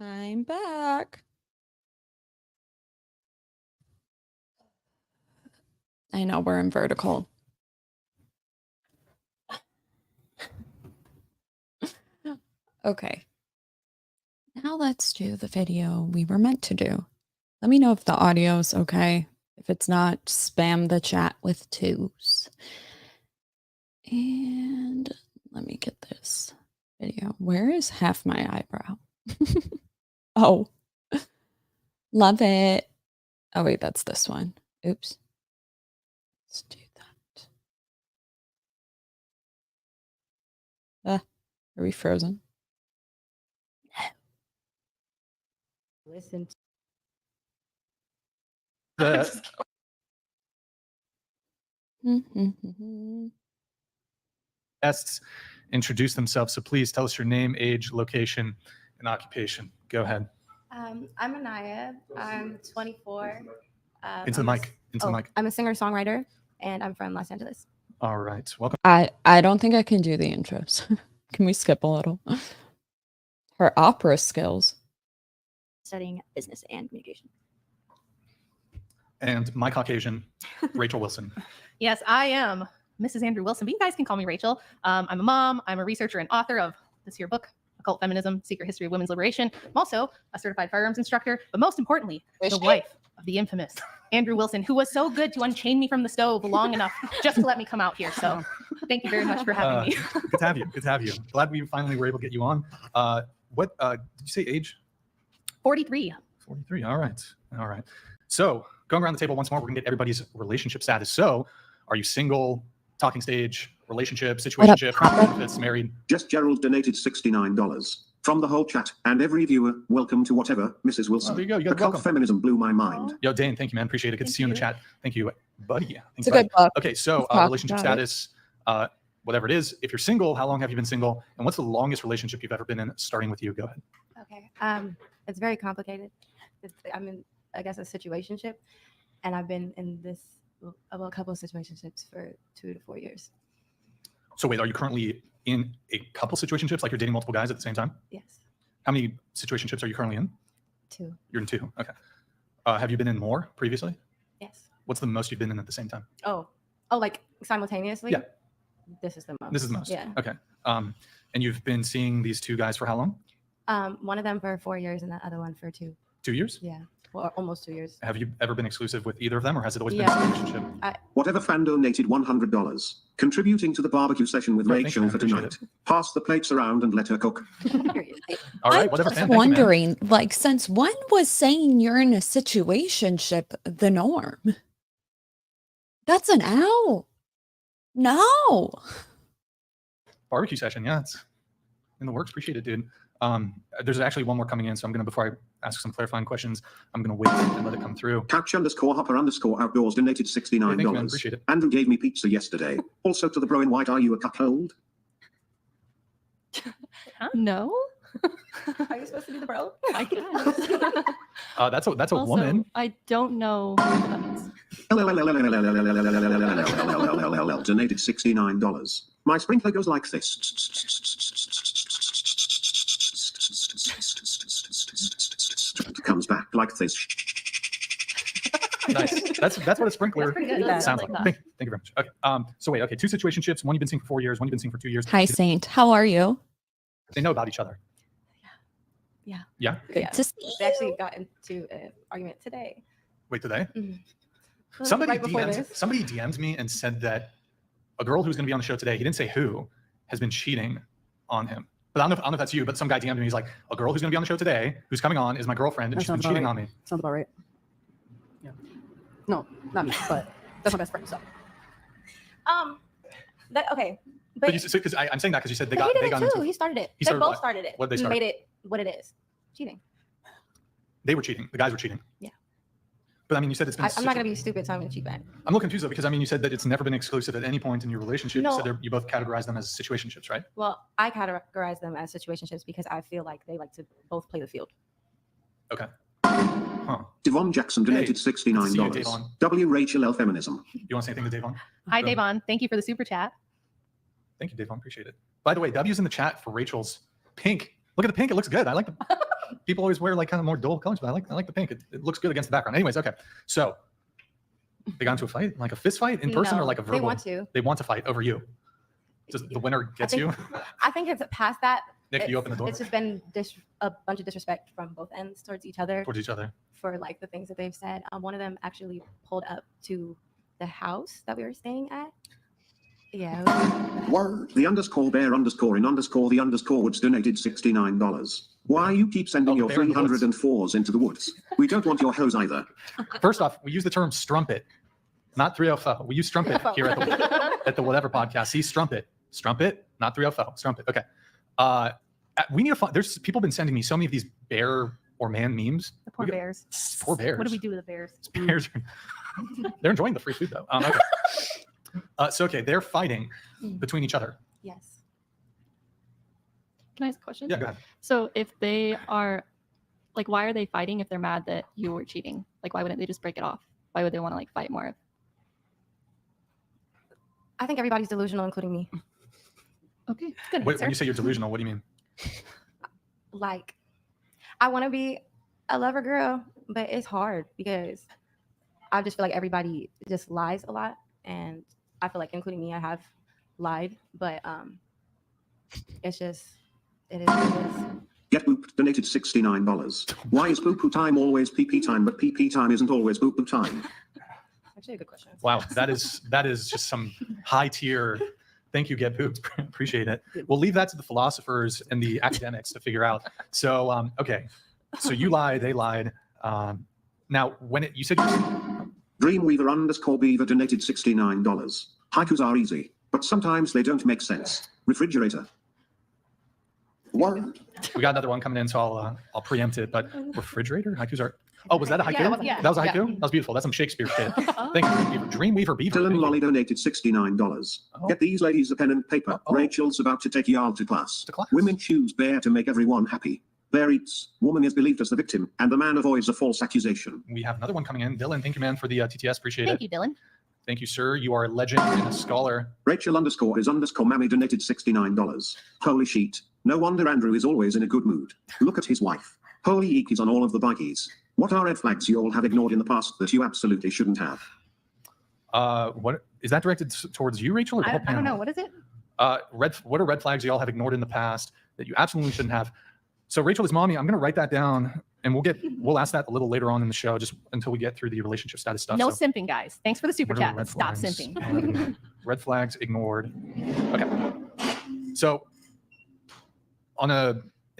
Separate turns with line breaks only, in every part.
I'm back. I know we're in vertical. Okay. Now let's do the video we were meant to do. Let me know if the audio's okay. If it's not, spam the chat with twos. And let me get this video. Where is half my eyebrow? Oh, love it. Oh, wait, that's this one. Oops. Let's do that. Are we frozen?
Listen.
Guests introduce themselves, so please tell us your name, age, location, and occupation. Go ahead.
I'm Anaya. I'm 24.
Into the mic. Into the mic.
I'm a singer-songwriter, and I'm from Los Angeles.
All right. Welcome.
I don't think I can do the intros. Can we skip a little? Her opera skills.
Studying business and communication.
And my Caucasian, Rachel Wilson.
Yes, I am Mrs. Andrew Wilson, but you guys can call me Rachel. I'm a mom. I'm a researcher and author of this here book, Occult Feminism, Secret History of Women's Liberation. I'm also a certified firearms instructor, but most importantly, the wife of the infamous Andrew Wilson, who was so good to unchain me from the stove long enough just to let me come out here. So thank you very much for having me.
Good to have you. Good to have you. Glad we finally were able to get you on. What did you say age?
43.
43. All right. All right. So going around the table once more, we're going to get everybody's relationship status. So are you single, talking stage, relationship, situationship, benefits, married?
Just Gerald donated $69. From the whole chat and every viewer, welcome to whatever, Mrs. Wilson.
Oh, there you go. You got
Occult
welcome.
feminism blew my mind.
Yo, Dane, thank you, man. Appreciate it. Good to see you in the chat. Thank you, buddy.
It's a good book.
Okay, so relationship status, whatever it is. If you're single, how long have you been single? And what's the longest relationship you've ever been in? Starting with you. Go ahead.
Okay. It's very complicated. I'm in, I guess, a situationship, and I've been in this a couple of situationships for 2 to 4 years.
So wait, are you currently in a couple situationships, like you're dating multiple guys at the same time?
Yes.
How many situationships are you currently in?
2.
You're in 2. Okay. Have you been in more previously?
Yes.
What's the most you've been in at the same time?
Oh, like simultaneously?
Yeah.
This is the most.
This is the most.
Yeah.
Okay. And you've been seeing these 2 guys for how long?
One of them for 4 years and the other one for 2.
2 years?
Yeah. Well, almost 2 years.
Have you ever been exclusive with either of them, or has it always
Yeah.
been a relationship?
Whatever fan donated $100, contributing to the barbecue session with
Oh, thank you,
Rachel
man.
for
Appreciate
tonight. Pass the plates around and let her cook.
All right,
I'm
whatever.
just
fan, thank you, man.
wondering, like, since when was saying you're in a situationship the norm? That's an owl. No.
Barbecue session, yeah, it's in the works. Appreciate it, dude. There's actually one more coming in, so I'm gonna, before I ask some clarifying questions, I'm gonna wait and let it come through.
Couch_hopper_outdoors donated $69.
Thank you, man. Appreciate it.
Andrew gave me pizza yesterday. Also to the bro in white, are you a cuckold?
No.
Are you supposed to be the bro?
I guess.
That's a woman.
I don't know what that means.
Donated $69. My sprinkler goes like this. Comes back like this.
Nice. That's what a sprinkler
That's pretty good.
sounds
Like
like.
that.
Thank you very much. Okay. So wait. Okay. 2 situationships. One you've been seeing for 4 years. One you've been seeing for 2 years.
Hi, Saint. How are you?
They know about each other.
Yeah.
Yeah.
Good
Yeah.
to see
They actually got into an argument today.
Wait, today?
Mhm.
Somebody
Right before this.
DM'd me and said that a girl who's going to be on the show today, he didn't say who, has been cheating on him. But I don't know if that's you, but some guy DM'd me. He's like, a girl who's going to be on the show today, who's coming on, is my girlfriend, and
That
she's been
sounds about
cheating
right.
on me.
Sounds about right. Yeah. No, not me, but that's my best friend. So
Okay.
But I'm saying that because you said they
But
got
he did it too.
into
He started it.
He
They
started
both
what?
started it.
What did they start?
Made it what it is. Cheating.
They were cheating. The guys were cheating.
Yeah.
But I mean, you said it's been.
I'm not gonna be stupid, so I'm gonna cheat back.
I'm a little confused though, because I mean, you said that it's never been exclusive at any point in your relationship.
No.
You said you both categorize them as situationships, right?
Well, I categorize them as situationships because I feel like they like to both play the field.
Okay. Huh.
Devon Jackson donated
Hey, good to see you,
$69.
Devon.
W. Rachel L. Feminism.
You want to say anything to Davon?
Hi,
Go ahead.
Davon. Thank you for the super chat.
Thank you, Davon. Appreciate it. By the way, W's in the chat for Rachel's pink. Look at the pink. It looks good. I like the people always wear like kind of more dull colors, but I like the pink. It looks good against the background. Anyways, okay. So they got into a fight, like a fist fight in person, or
No,
like a verbal?
They want to.
They want to fight over you. Just the winner gets you.
I think it's past that.
Nick, you open the door
It's just been a bunch of disrespect from both ends towards each other
towards each other.
for like the things that they've said. One of them actually pulled up to the house that we were staying at. Yeah.
Word. The _ bear _ the _ woods donated $69. Why you keep sending
Oh,
your
bear in the woods.
304s into the woods? We don't want your hose either.
First off, we use the term strumpet, not 304. We use strumpet here at the whatever podcast. See, strumpet, not 304. Strumpet. Okay. We need to find. There's people been sending me so many of these bear or man memes.
The poor bears.
Poor bears.
What do we do with the bears?
Bears. They're enjoying the free food though. Okay. So okay, they're fighting between each other.
Yes.
Can I ask a question?
Yeah, go ahead.
So if they are, like, why are they fighting if they're mad that you were cheating? Like, why wouldn't they just break it off? Why would they want to like fight more?
I think everybody's delusional, including me.
Okay.
Good
When
answer.
you say you're delusional, what do you mean?
Like, I want to be a lover girl, but it's hard because I just feel like everybody just lies a lot, and I feel like, including me, I have lied, but it's just it is what it is.
Get Boop donated $69. Why is poo-poo time always pee-pee time, but pee-pee time isn't always poo-poo time?
Actually, a good question.
Wow, that is just some high tier. Thank you, Get Pooped. Appreciate it. We'll leave that to the philosophers and the academics to figure out. So, okay. So you lied, they lied. Now, you said
Dreamweaver _ beaver donated $69. Haikus are easy, but sometimes they don't make sense. Refrigerator. Word.
we got another one coming in, so I'll preempt it. But refrigerator haikus are. Oh, was that a haiku?
Yeah, it was- yeah,
That was a
yeah.
haiku. That was beautiful. That's some Shakespeare shit. Thank you, Dreamweaver Beaver.
Dylan
Thank you.
Lolly donated $69.
Oh.
Get these ladies a pen and paper.
Oh.
Rachel's about to take Yard to class.
To class.
Women choose bear to make everyone happy. Bear eats. Woman is believed as the victim, and the man avoids a false accusation.
We have another one coming in. Dylan, thank you, man, for the TTS. Appreciate
Thank
it.
you, Dylan.
Thank you, sir. You are a legend and a scholar.
Rachel _ mammy donated $69. Holy shit. No wonder Andrew is always in a good mood. Look at his wife. Holy eek is on all of the bikies. What are red flags you all have ignored in the past that you absolutely shouldn't have?
What is that directed towards you, Rachel, or the
I
whole
don't
panel?
know. What is it?
What are red flags you all have ignored in the past that you absolutely shouldn't have? So Rachel is mommy. I'm going to write that down, and we'll ask that a little later on in the show, just until we get through the relationship status stuff.
No
So
simping, guys. Thanks for the super
what are
chat.
the red
Stop
flags?
simping.
Red flags ignored. Okay. So in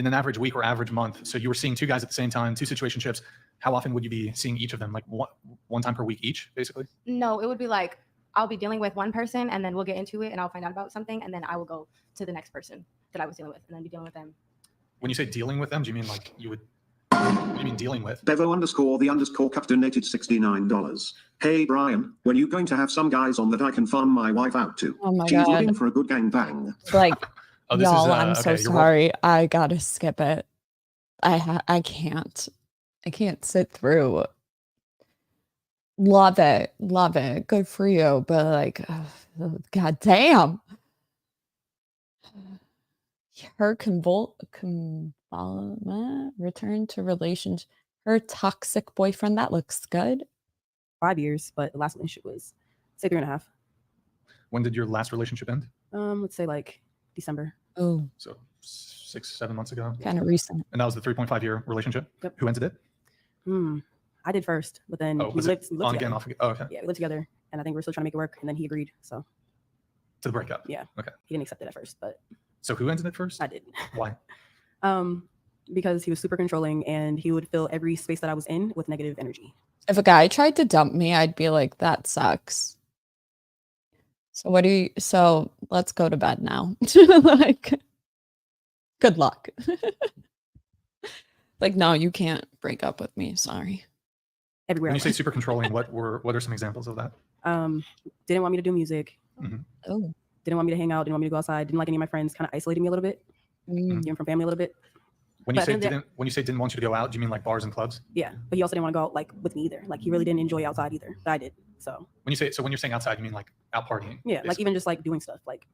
an average week or average month, so you were seeing two guys at the same time, two situationships. How often would you be seeing each of them? Like one time per week each, basically?
No, it would be like I'll be dealing with one person, and then we'll get into it, and I'll find out about something, and then I will go to the next person that I was dealing with, and then be dealing with them.
When you say dealing with them, do you mean like you would? What do you mean dealing with?
Bevo _ the _ cut donated $69. Hey Brian, when you going to have some guys on that I can farm my wife out to?
Oh my
She's looking
God.
for a good gangbang.
Like,
Oh, this
y'all,
is,
I'm
okay,
so
you're welcome.
sorry. I gotta skip it. I can't. I can't sit through. Love it. Good for you. But like, god damn. Her convolvement return to relationship. Her toxic boyfriend. That looks good.
5 years, but the last relationship was say 3.5.
When did your last relationship end?
Let's say like December.
Oh,
So 6-7 months ago.
kind of recent.
And that was the 3.5-year relationship.
Yep.
Who ended it?
I did first, but then
Oh,
we
was
lived,
it
we lived
on
together.
again, off again? Oh, okay.
Yeah, we lived together, and I think we're still trying to make it work. And then he agreed, so
To the breakup.
yeah.
Okay.
He didn't accept it at first, but
So who ended it first?
I did.
Why?
Because he was super controlling, and he would fill every space that I was in with negative energy.
If a guy tried to dump me, I'd be like, that sucks. So let's go to bed now. Like, good luck. Like, no, you can't break up with me. Sorry.
Everywhere.
When
I
you say
went.
super controlling, what are some examples of that?
Didn't want me to do music.
Oh.
Didn't want me to hang out. Didn't want me to go outside. Didn't like any of my friends. Kind of isolated me a little bit. Even from family a little bit.
When you
But
say
then there-
didn't want you to go out, do you mean like bars and clubs?
Yeah, but he also didn't want to go out like with me either. Like he really didn't enjoy outside either. But I did. So
When you're saying outside, you mean like out partying?
yeah, like
basically?
even just like doing stuff. Like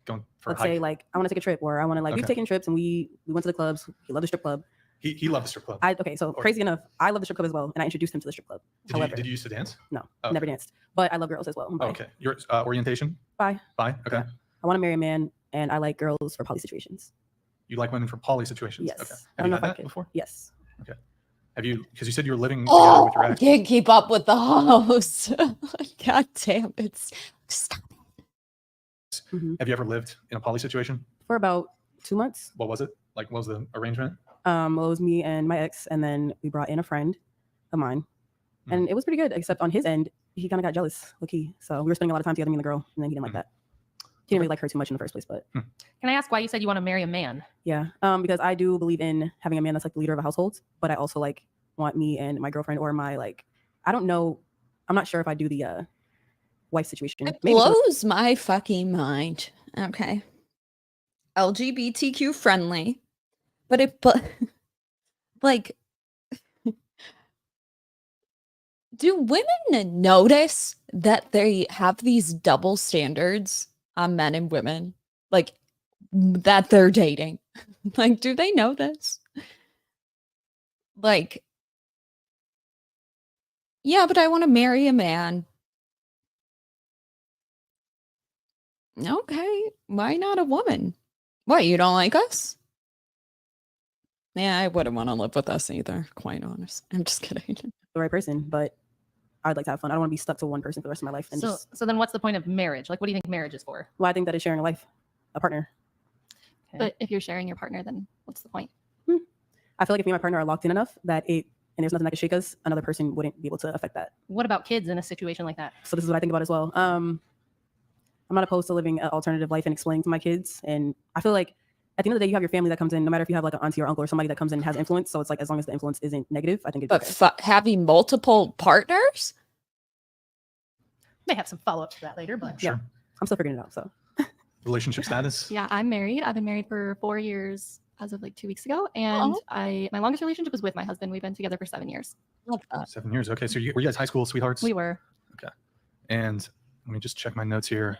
going for a
let's
hike.
say like I want to take a trip, or I want to like we've
Okay.
taken trips and we went to the clubs. He loved the strip club.
He loved the strip club.
Okay, so crazy enough, I love the strip club as well, and I introduced him to the strip club.
Did you used to dance?
No,
Oh,
never
okay.
danced, but I love girls as well.
Okay, your orientation?
Bi.
Okay.
Yeah. I want to marry a man, and I like girls for poly situations.
You like women for poly situations?
Yes.
Okay.
I
Have
don't
you
know
had
if I
that
could.
before?
Yes.
Okay. Have you? Because you said you were living together with your
I
ex.
can't keep up with the host. God damn it. Stop it.
Mhm.
Have you ever lived in a poly situation?
For about 2 months.
What was it? Like, what was the arrangement?
Well, it was me and my ex, and then we brought in a friend of mine, and it was pretty good. Except on his end, he kind of got jealous, low-key. So we were spending a lot of time together, me and the girl, and then he didn't like that. He didn't really like her too much in the first place, but
Can I ask why you said you want to marry a man?
yeah, because I do believe in having a man that's like the leader of a household, but I also like want me and my girlfriend or my I don't know, I'm not sure if I do the wife situation.
It
Maybe
blows my fucking mind. Okay. LGBTQ friendly, but like, do women notice that they have these double standards on men and women? Like, that they're dating? Like, do they know this? Like, yeah, but I want to marry a man. Okay, why not a woman? What, you don't like us? Yeah, I wouldn't want to live with us either, quite honest. I'm just kidding.
the right person, but I'd like to have fun. I don't want to be stuck to one person for the rest of my life. And
So then what's the point of marriage? Like, what do you think marriage is for?
well, I think that is sharing a life, a partner.
Okay.
But if you're sharing your partner, then what's the point?
I feel like if me and my partner are locked in enough that and there's nothing that can shake us, another person wouldn't be able to affect that.
What about kids in a situation like that?
So this is what I think about as well. I'm not opposed to living an alternative life and explaining to my kids. And I feel like at the end of the day, you have your family that comes in, no matter if you have like an auntie or uncle or somebody that comes in and has influence. So it's like, as long as the influence isn't negative, I think it's
But
okay.
having multiple partners?
May have some follow up to that later, but
Yeah. I'm still figuring it out. So
Relationship status?
Yeah, I'm married. I've been married for 4 years as of like 2 weeks ago. And my longest relationship was with my husband. We've been together for 7 years.
Love that.
7 years. Okay, so were you guys high school sweethearts?
We were.
And let me just check my notes here.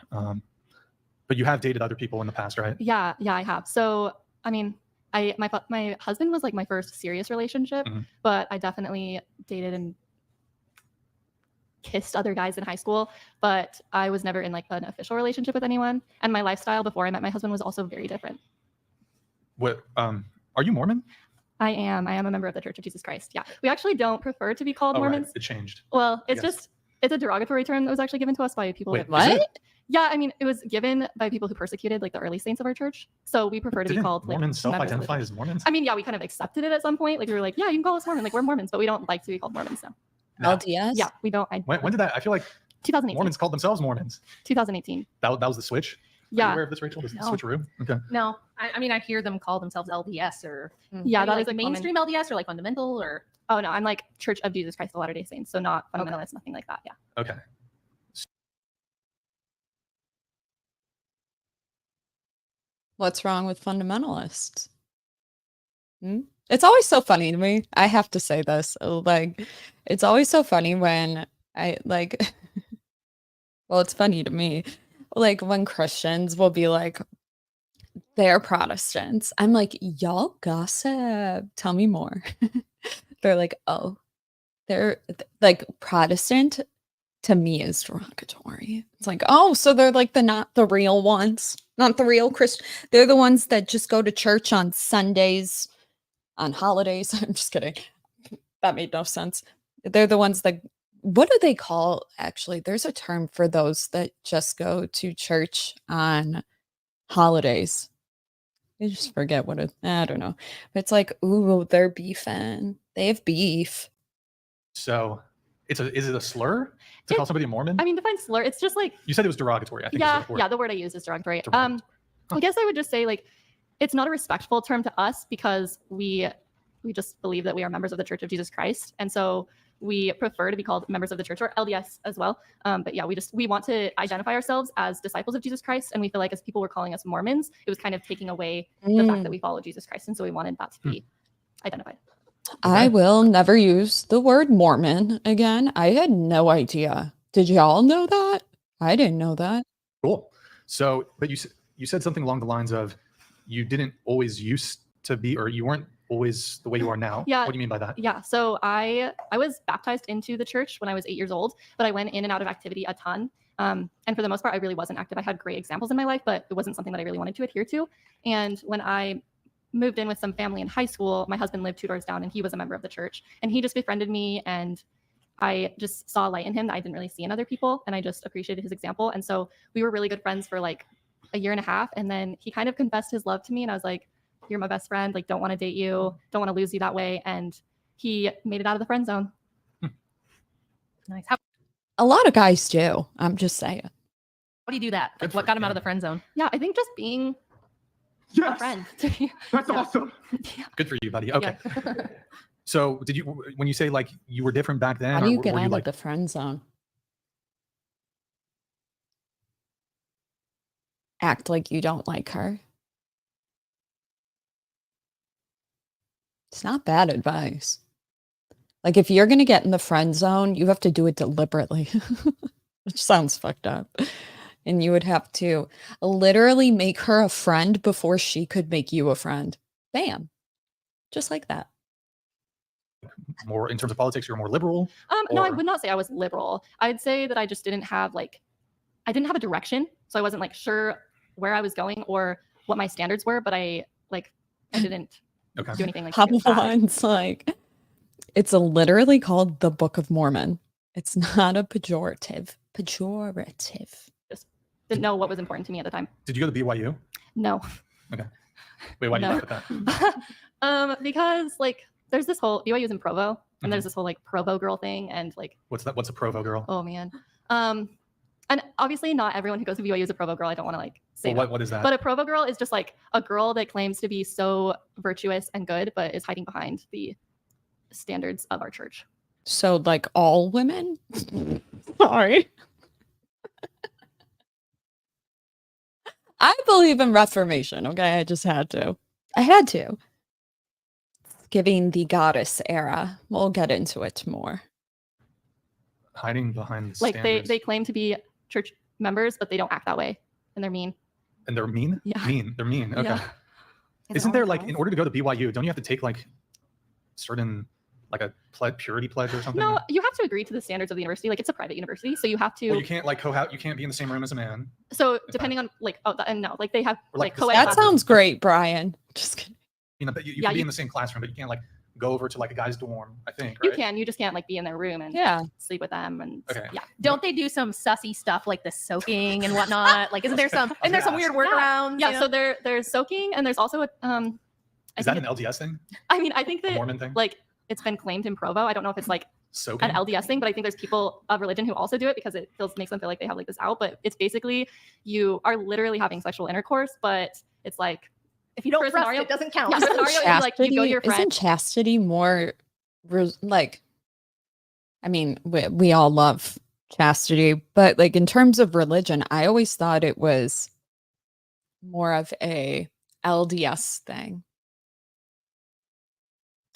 But you have dated other people in the past, right?
Yeah, I have. So, I mean, my husband was like my first serious relationship, but I definitely dated and kissed other guys in high school, but I was never in like an official relationship with anyone. And my lifestyle before I met my husband was also very different.
What? Are you Mormon?
I am a member of the Church of Jesus Christ. Yeah. We actually don't prefer to be called Mormons.
Right. It changed.
Well, it's
Yes.
just, it's a derogatory term that was actually given to us by people.
Wait,
that,
is it?
What?
Yeah, I mean, it was given by people who persecuted like the early saints of our church. So we prefer to be
Didn't
called like
Mormons
members of the
self-identify
church.
as Mormons?
I mean, yeah, we kind of accepted it at some point. Like we were like, yeah, you can call us Mormon. Like we're Mormons, but we don't like to be called Mormons now.
No.
LDS?
Yeah, we don't.
When did that? I feel like
2018.
Mormons called themselves Mormons.
2018.
That was the switch? Are you
Yeah.
aware of this, Rachel? This is the
No.
switcheroo? Okay.
no, I mean, I hear them call themselves LDS or
Yeah,
maybe
that
like
is a common-
mainstream LDS or like fundamental or
Oh no, I'm like Church of Jesus Christ of Latter-day Saints, so not fundamentalist, nothing like that. Yeah.
Okay.
What's wrong with fundamentalists? It's always so funny to me. I have to say this. Like, it's always so funny when I like, well, it's funny to me. Like, when Christians will be like, they're Protestants. I'm like, y'all gossip. Tell me more. They're like, oh, they're like Protestant to me is derogatory. It's like, oh, so they're like not the real ones, not the real Christian. They're the ones that just go to church on Sundays, on holidays. I'm just kidding. That made no sense. They're the ones that, what do they call, actually? There's a term for those that just go to church on holidays. I just forget what it, I don't know. It's like, ooh, they're beefing. They have beef.
So is it a slur to call somebody a Mormon?
I mean, define slur. It's just like,
You said it was derogatory. I think
yeah,
is the word.
yeah. The word I use is derogatory.
Derogatory.
I guess I would just say like, it's not a respectful term to us because we just believe that we are members of the Church of Jesus Christ, and so we prefer to be called members of the church or LDS as well. But yeah, we want to identify ourselves as disciples of Jesus Christ, and we feel like as people were calling us Mormons, it was kind of taking away the fact that we follow Jesus Christ, and so we wanted that to be identified.
I will never use the word Mormon again. I had no idea. Did y'all know that? I didn't know that.
Cool. So, but you said something along the lines of you didn't always used to be, or you weren't always the way you are now?
Yeah.
What do you mean by that?
Yeah. So I was baptized into the church when I was 8 years old, but I went in and out of activity a ton. And for the most part, I really wasn't active. I had great examples in my life, but it wasn't something that I really wanted to adhere to. And when I moved in with some family in high school, my husband lived 2 doors down and he was a member of the church, and he just befriended me, and I just saw a light in him that I didn't really see in other people, and I just appreciated his example. And so we were really good friends for like a year and a half, and then he kind of confessed his love to me, and I was like, you're my best friend, like don't want to date you, don't want to lose you that way. And he made it out of the friend zone.
Nice.
A lot of guys do. I'm just saying.
How do you do that?
Good
Like, what
for
got him out of
him.
the friend zone?
Yeah, I think just being a
Yes,
friend.
that's
Yeah.
awesome.
Yeah.
Good for you, buddy. Okay.
Yeah.
So did you, when you say like you were different back then,
How do
or
you
were
get
you
out
like,
of the friend zone? Act like you don't like her. It's not bad advice. Like if you're going to get in the friend zone, you have to do it deliberately, which sounds fucked up. And you would have to literally make her a friend before she could make you a friend. Bam. Just like that.
more in terms of politics, you're more liberal?
No, I
Or-
would not say I was liberal. I'd say that I just didn't have I didn't have a direction. So I wasn't like sure where I was going or what my standards were, but I didn't
Okay.
do anything like bad.
One's like, it's literally called the Book of Mormon. It's not a pejorative. Pejorative.
Didn't know what was important to me at the time.
Did you go to BYU?
No.
Wait, why do you
No.
laugh at that?
Because there's this whole BYU's in Provo, and
Mhm.
there's this whole Provo girl thing, and
What's that? What's a Provo girl?
oh man. And obviously not everyone who goes to BYU is a Provo girl. I don't want to say
Well,
that.
what is that?
But a Provo girl is just a girl that claims to be so virtuous and good, but is hiding behind the standards of our church.
So like all women? Sorry. I believe in Reformation, okay? I just had to. I had to. Giving the goddess era. We'll get into it more.
Hiding behind the
Like
standards.
they claim to be church members, but they don't act that way, and they're mean.
And they're mean?
Yeah.
Mean. They're mean. Okay.
Yeah.
Isn't there in order to go to BYU, don't you have to take certain a purity pledge or something?
No, you have to agree to the standards of the university. It's a private university, so you have to.
Well, you can't you can't be in the same room as a man.
So depending on and no, they have
Or, like, the
co-ed
That
That
classes.
sounds great, Brian. Just kidding.
But you
Yeah,
can be
you-
in the same classroom, but you can't go over to a guy's dorm, I think,
You
right?
can. You just can't be in their room and
Yeah.
sleep with them and
Okay.
yeah.
Don't they do some sussy stuff like the soaking and whatnot? Isn't there some? And there's some weird workarounds.
Yeah.
you know?
So there's soaking and there's also a
Is that an LDS thing?
I mean, I think
A
that
Mormon thing?
it's been claimed in Provo. I don't know if it's
Soaking?
an LDS thing, but I think there's people of religion who also do it because it makes them feel like they have this out. But it's basically you are literally having sexual intercourse, but it's
if you don't
for a
trust
scenario-
it, doesn't count.
Yeah, for a scenario, you go to your
Isn't
friend.
chastity more I mean, we all love chastity, but in terms of religion, I always thought it was more of a LDS thing.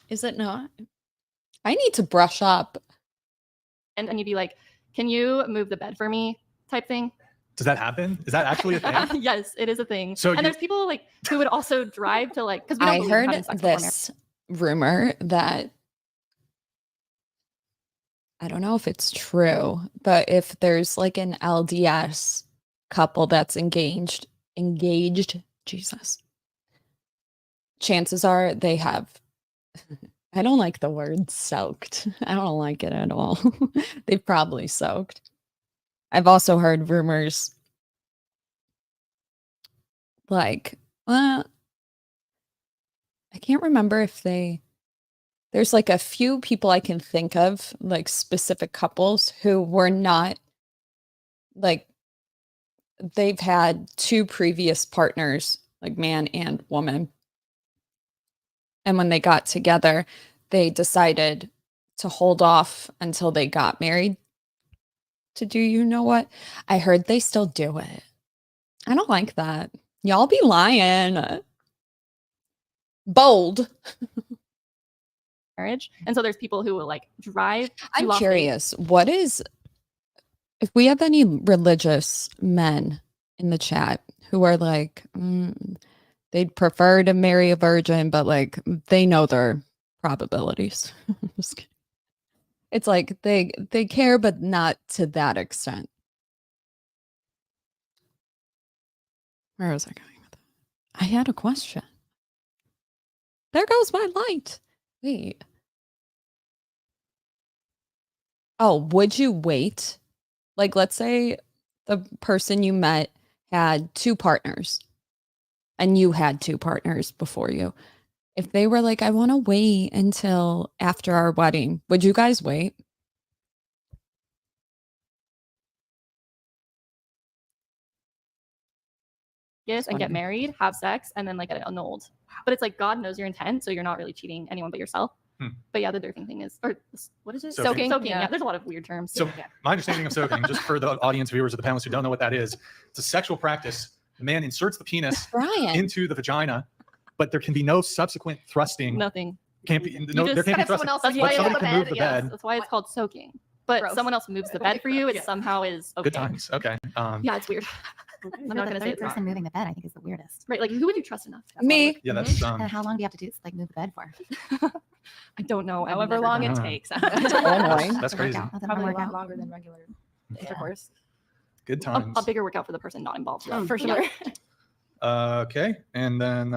Is it not? I need to brush up.
and you'd be like, can you move the bed for me type thing?
Does that happen? Is that actually a thing?
Yes, it is a thing.
So
and
you-
there's people who would also drive to because we don't
I
believe in
heard
having sex before marriage.
this rumor that I don't know if it's true, but if there's an LDS couple that's engaged, Jesus, chances are they have. I don't like the word soaked. I don't like it at all. They've probably soaked. I've also heard rumors well, I can't remember if there's a few people I can think of, specific couples who were not they've had 2 previous partners, man and woman. And when they got together, they decided to hold off until they got married to do you know what? I heard they still do it. I don't like that. Y'all be lying. Bold.
marriage. And so there's people who will drive. to
I'm
Las Vegas.
curious, what is, if we have any religious men in the chat who are they they'd prefer to marry a virgin, but like they know their probabilities. Just kidding. It's like they care, but not to that extent. Where was I going with that? I had a question. There goes my light. Wait. Oh, would you wait? Like, let's say the person you met had 2 partners and you had 2 partners before you. If they were like, I want to wait until after our wedding, would you guys wait?
Yes, and get
Funny.
married, have sex, and then like get it annulled. But it's like God knows your intent, so you're not really cheating anyone but yourself. But yeah, the dirting thing is, or what is it?
Soaking.
Soaking.
Yeah.
Yeah, there's a lot of weird terms.
So my understanding of soaking, just for the audience viewers of the panelists who don't know what that is, it's a sexual practice. The man inserts the penis
Brian.
into the vagina, but there can be no subsequent thrusting.
Nothing.
Can't be.
You
No, there
just
can't be
have someone
thrusting.
else
That's
like
why
But
it's
somebody
on
can
the
move
bed.
the
Yes,
bed.
that's why it's called soaking. But
Gross.
someone else moves the bed for you. It somehow is okay.
Good times. Okay.
Yeah, it's weird. I'm not gonna say it's
person
not.
moving the bed, I think, is the weirdest.
Right, like who would you trust enough? to have
Me.
one
Yeah, that's
And how long do you have to do like move the bed for?
with- I don't know. I've
However
never
long
done
it
Ah.
takes.
Annoying.
that's
Work
crazy.
out. That doesn't
Probably a
work
lot
out.
longer than regular intercourse.
Good
a
times.
bigger workout for the person not involved.
For
Yeah.
sure.
Okay. And then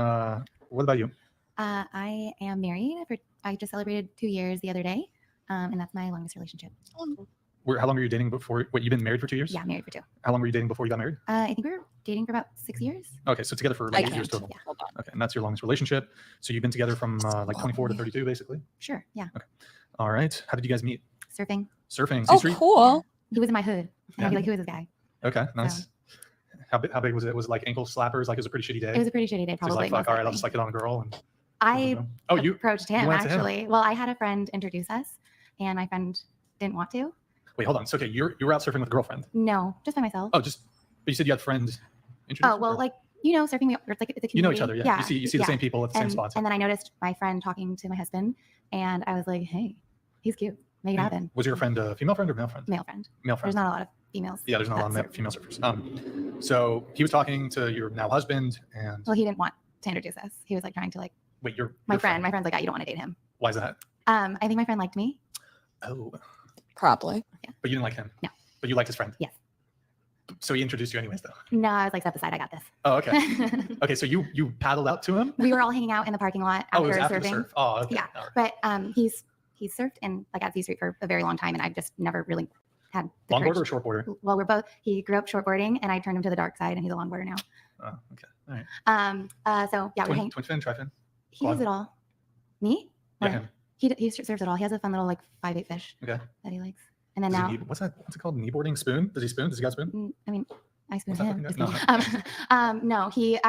what about you?
I am married. I just celebrated 2 years the other day, and that's my longest relationship.
How long were you dating before? What, you've been married for 2 years?
Yeah, married for 2.
How long were you dating before you got married?
I think we were dating for about 6 years.
Okay, so together for
I
like 8 years
can't.
total.
Yeah.
Hold on.
Okay, and that's your longest relationship. So you've been together from like 24 to 32, basically.
Sure. Yeah.
All right. How did you guys meet?
Surfing.
Surfing.
Oh,
C-Street?
cool.
He was in my hood, and
Yeah.
I'd be like, "Who is this guy?"
Okay, nice. How big was it? Was it like ankle slappers? Like it was a pretty shitty day?
It was a pretty shitty day.
Just
Probably.
like, fuck,
most
all right, I'll
likely.
just like it on a girl. And
I
oh, you
approached him
went to him.
actually. Well, I had a friend introduce us, and my friend didn't want to.
wait, hold on. So okay, you were out surfing with a girlfriend.
No, just by myself.
Oh, but you said you had friends.
Oh, well, like surfing. It's like it's a community.
you know each other, yeah. You see the
yeah.
same people at the same
and,
spots.
And then I noticed my friend talking to my husband, and I was like, "Hey, he's cute. Make it happen."
Was your friend a female friend or male friend?
Male friend.
Male
There's
friend.
not a lot of females.
Yeah, there's not a lot
that
of
surf.
female surfers. So he was talking to your now husband, and
Well, he didn't want to introduce us. He was like trying to
wait, your
my
your
friend. My friend's like, "You don't want to date him."
Why is that?
I think my friend liked me.
Oh,
Probably.
but you didn't like him.
No.
But you liked his friend.
Yes.
So he introduced you anyways, though.
No, I was like, "Step aside. I got this."
Oh, okay. Okay, so you paddled out to him.
We were all hanging out in the parking lot
Oh, it was
after
after the
surfing.
surf. Oh, okay.
Yeah.
All right.
But he's surfed in like at C-Street for a very long time, and I've just never really had the
Longboarder or
courage.
shortboarder?
Well, we're both. He grew up shortboarding, and I turned him to the dark side, and he's a longboarder now.
Oh, okay. All right.
So yeah, we're hanging.
Twin fin, tri-fin.
He does
quad.
it all. Me?
Yeah,
Or-
him.
He surfs it all. He has a fun little like 5'8" fish
Okay.
that he likes. And then
Does he
now,
need- what's that? What's it called? Kneeboarding? Spoon? Does he spoon? Does he got a spoon?
I mean, I spoon
What's that
him.
fucking
Just
guy?
kidding. No, he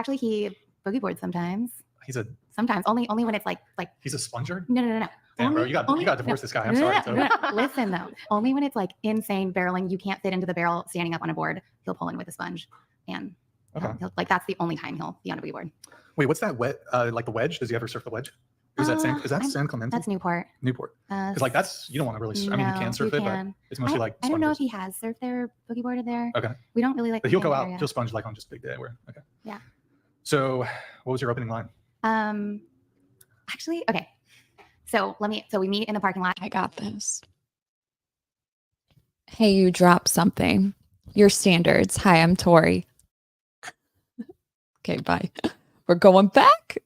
boogie boards sometimes.
He's a
Sometimes only when it's like
he's a sponger.
no.
Damn, bro,
Only-
you got
only-
to divorce this guy. I'm
no,
sorry.
no,
So-
no, no. Listen though, only when it's like insane barreling, you can't fit into the barrel standing up on a board. He'll pull in with a sponge, and
Okay.
like that's the only time he'll be on a boogie board.
Wait, what's that wet? Like the wedge? Does he ever surf the wedge? Is that San Clemente?
That's Newport.
Newport. Because like that's you don't want to really. I mean, you can surf it, but it's mostly like.
I don't know if
sponges.
he has surfed there, boogie boarded there.
Okay.
We don't really like.
But
the
he'll go
same
out.
area.
He'll sponge like on just a big day. Where okay.
Yeah.
So, what was your opening line?
Actually, okay. So we meet in the parking lot.
I got this. Hey, you dropped something. Your standards. Hi, I'm Tori. Okay, bye. We're going back.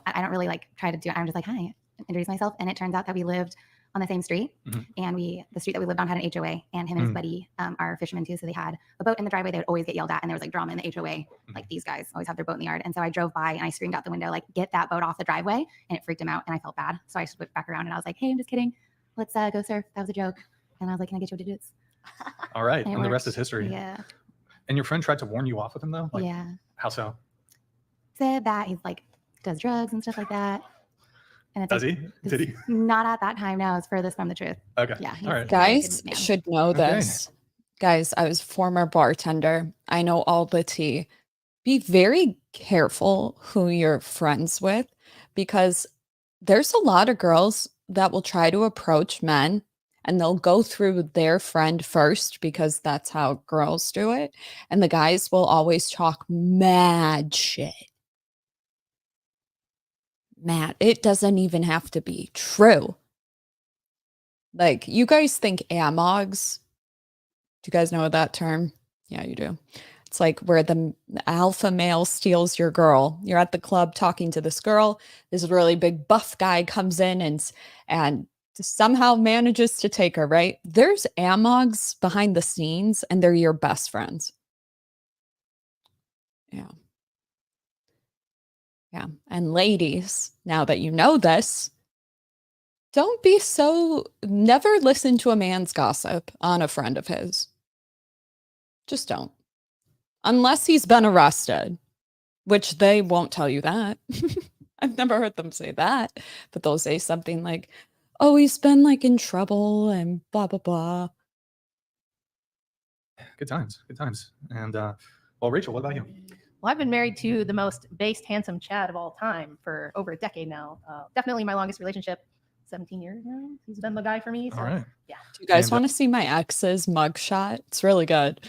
I don't really like try to do it. I'm just like, hi, introduce myself. And it turns out that we lived on the same street,
Mhm.
and the street that we lived on had an HOA, and him and his
Mm.
buddy are fishermen too. So they had a boat in the driveway. They would always get yelled at, and there was like drama in the HOA.
Mm-hmm.
Like these guys always have their boat in the yard. And so I drove by and I screamed out the window, like, get that boat off the driveway. And it freaked him out, and I felt bad. So I switched back around and I was like, hey, I'm just kidding. Let's go surf. That was a joke. And I was like, can I get your digits?
All right,
And it
and the rest
worked.
is history.
Yeah.
And your friend tried to warn you off with him though. Like,
Yeah.
How so?
Said that he's like does drugs and stuff like that. And it's
Does
like,
he? Did he?
Not at that time. No, it's furthest from the truth.
Okay.
Yeah. he's
All right.
a very
Guys
good man.
should know
Okay.
this. Guys, I was former bartender. I know all the tea. Be very careful who you're friends with, because there's a lot of girls that will try to approach men and they'll go through their friend first because that's how girls do it. And the guys will always talk mad shit. Mad. It doesn't even have to be true. Like, you guys think amogs? Do you guys know that term? Yeah, you do. It's like where the alpha male steals your girl. You're at the club talking to this girl. This really big buff guy comes in and somehow manages to take her, right? There's amogs behind the scenes, and they're your best friends. Yeah. Yeah. And ladies, now that you know this, don't be so, never listen to a man's gossip on a friend of his. Just don't. Unless he's been arrested, which they won't tell you that. I've never heard them say that, but they'll say something like, oh, he's been like in trouble and blah, blah, blah.
Good times. Good times. And well, Rachel, what about you?
Well, I've been married to the most based, handsome Chad of all time for over a decade now. Definitely my longest relationship, 17 years now. He's been the guy for me. So,
All right.
yeah.
Do you guys want to see my ex's mugshot? It's really good.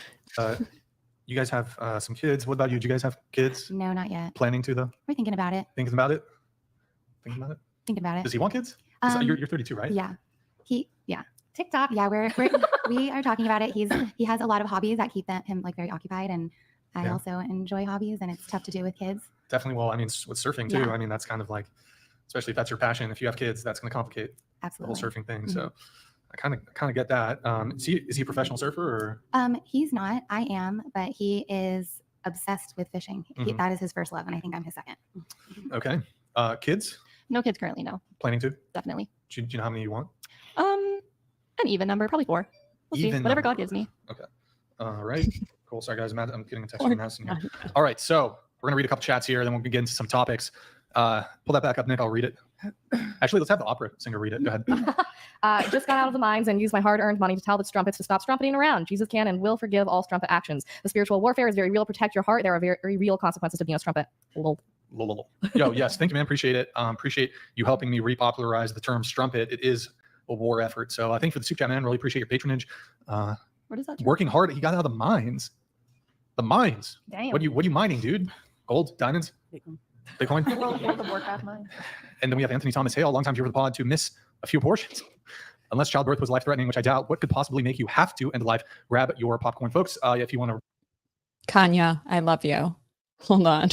You guys have some kids. What about you? Do you guys have kids?
No, not yet.
Planning to, though?
We're thinking about it.
Thinking about it? Thinking about it?
Thinking about it.
Does he want kids? You're 32, right?
Yeah. Yeah.
TikTok.
Yeah, we are talking about it. He has a lot of hobbies that keep him like very occupied, and I also enjoy hobbies, and it's tough to do with kids.
Definitely. Well, I mean, with surfing too.
Yeah.
I mean, that's kind of like, especially if that's your passion. If you have kids, that's going to complicate
Absolutely.
the whole surfing thing. So I kind of get that. Is he a professional surfer or?
He's not. I am, but he is obsessed with fishing. That is his first love, and I think I'm his second.
Okay. Kids?
No kids currently, no.
Planning to?
Definitely.
Do you know how many you want?
An even number, probably 4. We'll see. Whatever God gives me.
Okay. All right. Cool. Sorry, guys. I'm getting a text from Madison here. All right. So we're going to read a couple chats here, then we'll get into some topics. Pull that back up, Nick. I'll read it. Actually, let's have the opera singer read it. Go ahead.
Just got out of the mines and used my hard-earned money to tell the strumpets to stop strumpeting around. Jesus can and will forgive all strumpet actions. The spiritual warfare is very real. Protect your heart. There are very real consequences to being a strumpet. Lol.
Yo, yes. Thank you, man. Appreciate it. Appreciate you helping me repopularize the term strumpet. It is a war effort. So I think for the Soup Chat, man, really appreciate your patronage.
Where does that
Working hard. He got out of the mines. The mines.
Damn.
What are you mining, dude? Gold, diamonds, Bitcoin.
World of Warcraft mine.
And then we have Anthony Thomas Hale, longtime viewer of the pod, to miss a few portions. Unless childbirth was life-threatening, which I doubt, what could possibly make you have to end life? Grab your popcorn, folks. If you want to.
Kanya, I love you. Hold on.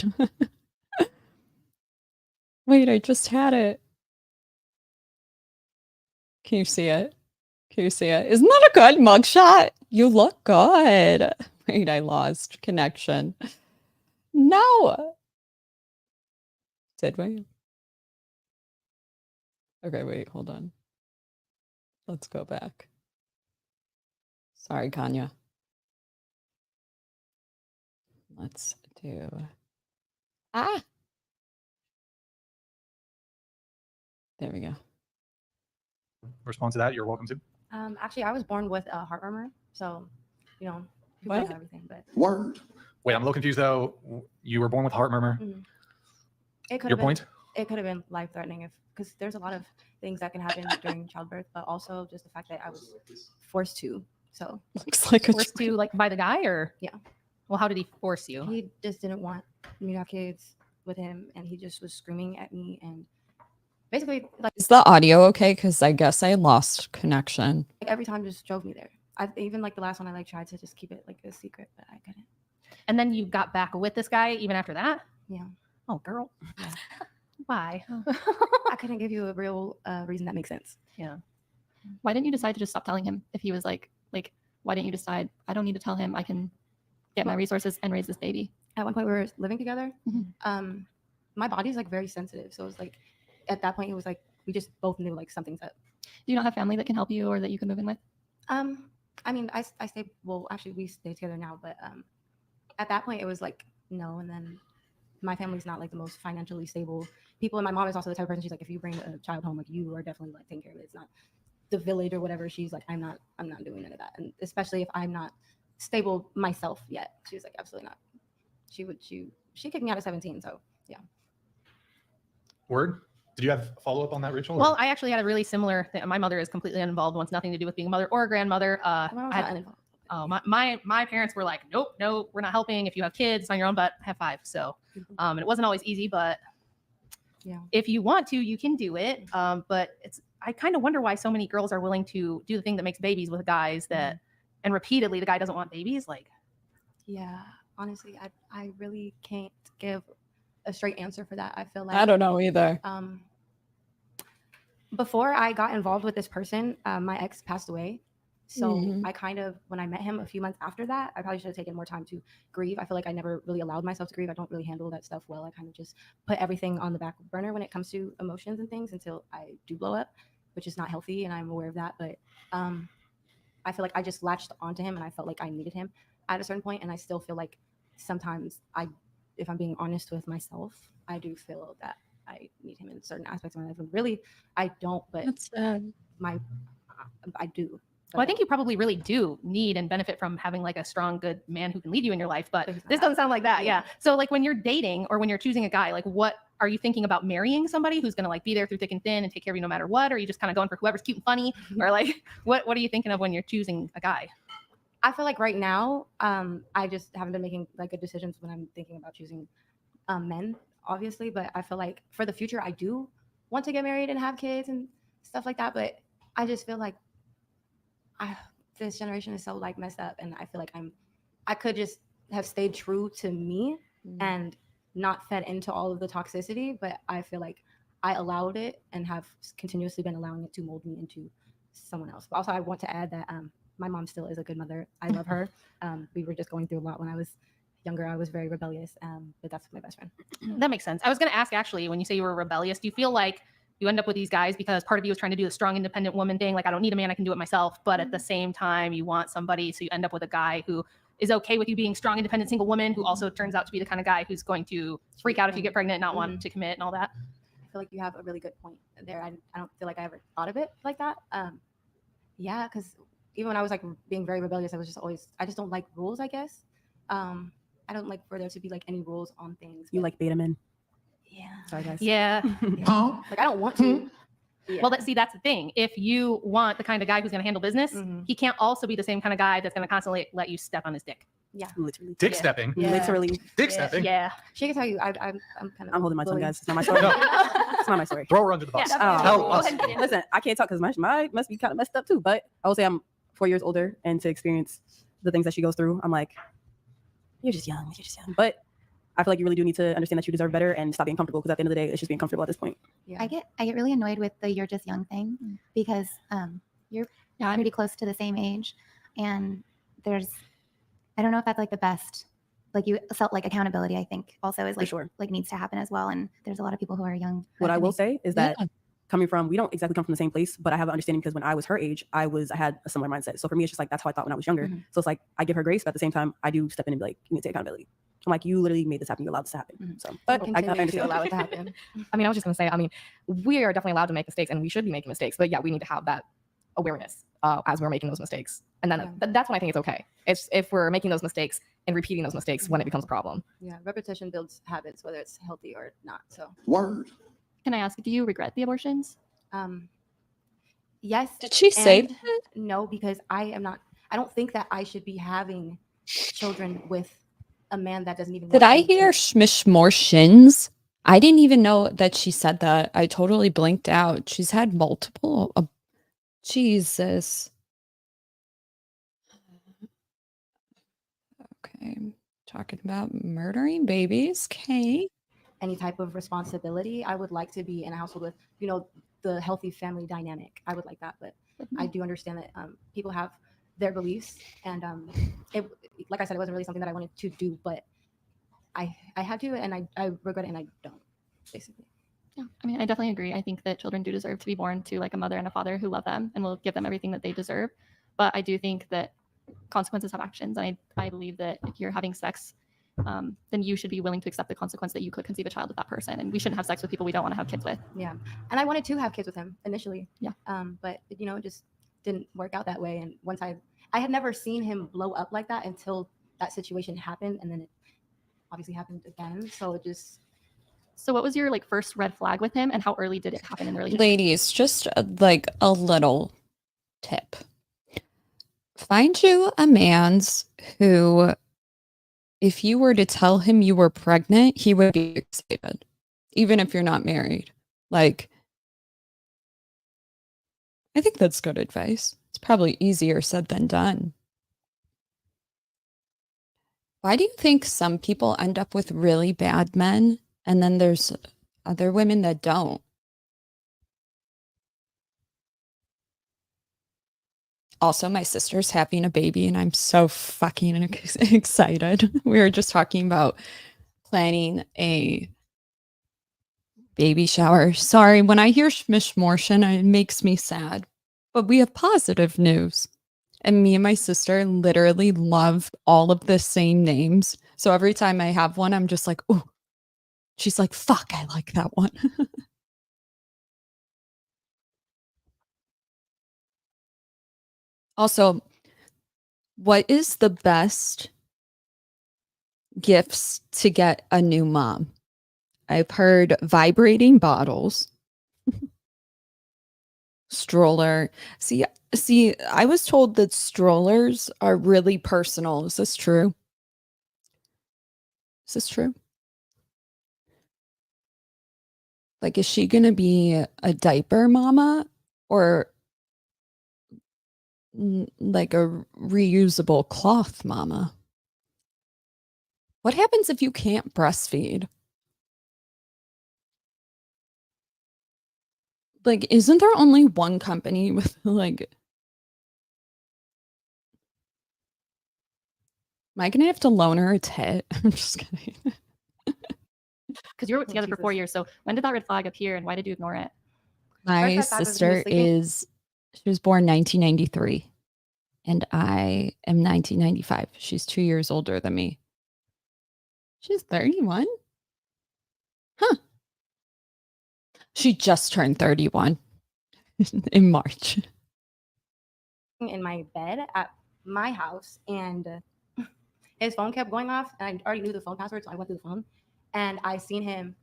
Wait, I just had it. Can you see it? Can you see it? Isn't that a good mugshot? You look good. Wait, I lost connection. No. Did we? Okay, wait, hold on. Let's go back. Sorry, Kanya. Let's do. There we go.
Respond to that. You're welcome to.
Actually, I was born with a heart murmur, so people
What?
know everything. But
Word.
Wait, I'm a little confused though. You were born with a heart murmur.
it could
Your
have been,
point?
it could have been life-threatening because there's a lot of things that can happen during childbirth, but also just the fact that I was forced to. So
Looks like a
Forced to like by the guy or?
Yeah.
Well, how did he force you?
he just didn't want me to have kids with him, and he just was screaming at me and basically like
Is the audio okay? Because I guess I lost connection.
every time just drove me there. I even like the last one I like tried to just keep it like a secret, but I couldn't.
And then you got back with this guy even after that?
Yeah.
Oh, girl.
Yeah.
Why?
I couldn't give you a real reason that makes sense.
Yeah.
Why didn't you decide to just stop telling him if he was like, why didn't you decide, I don't need to tell him, I can get my resources and raise this baby?
At one point we were living together.
Mhm.
My body's like very sensitive, so it was like at that point it was like we just both knew like something's up.
Do you not have family that can help you or that you can move in with?
I mean, I stay, well, actually we stay together now, but at that point it was like no. And then my family's not like the most financially stable people, and my mom is also the type of person, she's like, if you bring a child home, like you are definitely like taking care of it. It's not the village or whatever. She's like, I'm not doing none of that, and especially if I'm not stable myself yet. She was like, absolutely not. She kicked me out at 17, so yeah.
Word. Did you have a follow up on that, Rachel?
Well, I actually had a really similar thing. My mother is completely uninvolved, wants nothing to do with being a mother or a grandmother. My parents were like, nope, no, we're not helping. If you have kids, it's on your own, but have 5. So, and it wasn't always easy, but if you want to, you can do it. But I kind of wonder why so many girls are willing to do the thing that makes babies with guys and repeatedly the guy doesn't want babies. Like,
yeah, honestly, I really can't give a straight answer for that. I feel like
I don't know either.
Before I got involved with this person, my ex passed away. So I kind of, when I met him a few months after that, I probably should have taken more time to grieve. I feel like I never really allowed myself to grieve. I don't really handle that stuff well. I kind of just put everything on the back burner when it comes to emotions and things until I do blow up, which is not healthy, and I'm aware of that. But I feel like I just latched onto him, and I felt like I needed him at a certain point, and I still feel like sometimes if I'm being honest with myself, I do feel that I need him in certain aspects of my life. And really, I don't, but
That's sad.
I do.
well, I think you probably really do need and benefit from having like a strong, good man who can lead you in your life. But this doesn't sound like that. Yeah. So like when you're dating or when you're choosing a guy, like what are you thinking about marrying somebody who's going to like be there through thick and thin and take care of you no matter what? Or are you just kind of going for whoever's cute and funny? Or like, what are you thinking of when you're choosing a guy?
I feel like right now, I just haven't been making like good decisions when I'm thinking about choosing men, obviously. But I feel like for the future, I do want to get married and have kids and stuff like that. But I just feel like this generation is so like messed up, and I feel like I could just have stayed true to me and not fed into all of the toxicity, but I feel like I allowed it and have continuously been allowing it to mold me into someone else. But also I want to add that my mom still is a good mother. I love her. We were just going through a lot when I was younger. I was very rebellious, but that's my best friend.
That makes sense. I was going to ask, actually, when you say you were rebellious, do you feel like you end up with these guys because part of you is trying to do the strong, independent woman thing, like I don't need a man, I can do it myself, but at the same time you want somebody, so you end up with a guy who is okay with you being strong, independent, single woman, who also turns out to be the kind of guy who's going to freak out if you get pregnant and not want to commit and all that?
I feel like you have a really good point there. I don't feel like I ever thought of it like that. Yeah, because even when I was like being very rebellious, I just don't like rules, I guess. I don't like for there to be like any rules on things.
You like beta men?
Yeah.
Sorry, guys.
Yeah.
Like I don't want to. Yeah.
Well, that's the thing. If you want the kind of guy who's going to handle business, he can't also be the same kind of guy that's going to constantly let you step on his dick.
Yeah.
Literally.
Dick stepping.
Yeah.
Literally.
Dick stepping.
Yeah.
She can tell you. I'm kind of.
I'm holding my tongue,
bullied.
guys. It's not my story.
No.
It's not my story.
Throw her under the bus.
Yeah,
Tell
go
us.
ahead and get in.
Listen, I can't talk because my must be kind of messed up too. But I will say I'm 4 years older, and to experience the things that she goes through, I'm like, you're just young. But I feel like you really do need to understand that you deserve better and stop being comfortable, because at the end of the day, it's just being comfortable at this point.
Yeah.
I get really annoyed with the "you're just young" thing because you're pretty close to the same age, and I don't know if that's like the best. Like you felt like accountability, I think also is like
sure.
like needs to happen as well. And there's a lot of people who are young.
What I will say is that coming from, we don't exactly come from the same place, but I have an understanding because when I was her age, I had a similar mindset. So for me, it's just like, that's how I thought when I was younger. So it's like, I give her grace, but at the same time, I do step in and be like, you need to take accountability. I'm like, you literally made this happen. You allowed this to happen. So, but I
Continue to allow it to happen.
I mean, I was just going to say, we are definitely allowed to make mistakes, and we should be making mistakes. But yeah, we need to have that awareness as we're making those mistakes. And then that's when I think it's okay. It's if we're making those mistakes and repeating those mistakes when it becomes a problem.
Yeah, repetition builds habits, whether it's healthy or not. So
Word.
Can I ask, do you regret the abortions?
yes.
Did she say
and
that?
no? Because I don't think that I should be having children with a man that doesn't even.
Did I hear Schmish more shins? I didn't even know that she said that. I totally blinked out. She's had multiple. Jesus. Okay. Talking about murdering babies. Okay.
any type of responsibility. I would like to be in a household with, the healthy family dynamic. I would like that, but I do understand that people have their beliefs, and like I said, it wasn't really something that I wanted to do, but I had to, and I regret it, and I don't, basically.
Yeah, I mean, I definitely agree. I think that children do deserve to be born to like a mother and a father who love them and will give them everything that they deserve. But I do think that consequences have actions. And I believe that if you're having sex, then you should be willing to accept the consequence that you could conceive a child with that person. And we shouldn't have sex with people we don't want to have kids with.
Yeah. And I wanted to have kids with him initially.
Yeah.
But, it just didn't work out that way. And once I had never seen him blow up like that until that situation happened. And then it obviously happened again. So it just
So what was your like first red flag with him, and how early did it happen in the relationship?
Ladies, just like a little tip. Find you a man's who, if you were to tell him you were pregnant, he would be excited, even if you're not married. Like, I think that's good advice. It's probably easier said than done. Why do you think some people end up with really bad men and then there's other women that don't? Also, my sister's having a baby and I'm so fucking excited. We were just talking about planning a baby shower. Sorry, when I hear schmishmortion, it makes me sad. But we have positive news. And me and my sister literally love all of the same names. So every time I have one, I'm just like, oh, she's like, fuck, I like that one. Also, what is the best gifts to get a new mom? I've heard vibrating bottles, stroller. See, I was told that strollers are really personal. Is this true? Is this true? Like, is she going to be a diaper mama or like a reusable cloth mama? What happens if you can't breastfeed? Like, isn't there only one company with like, am I going to have to loan her a tit? I'm just kidding.
Because you were together for 4 years. So when did that red flag appear, and why did you ignore it?
My
First red flag was
sister
when he
she was born 1993 and I am 1995. She's 2 years older than me. She's 31? Huh. She just turned 31 in March.
in my bed at my house, and his phone kept going off, and I already knew the phone password, so I went through the phone, and I seen him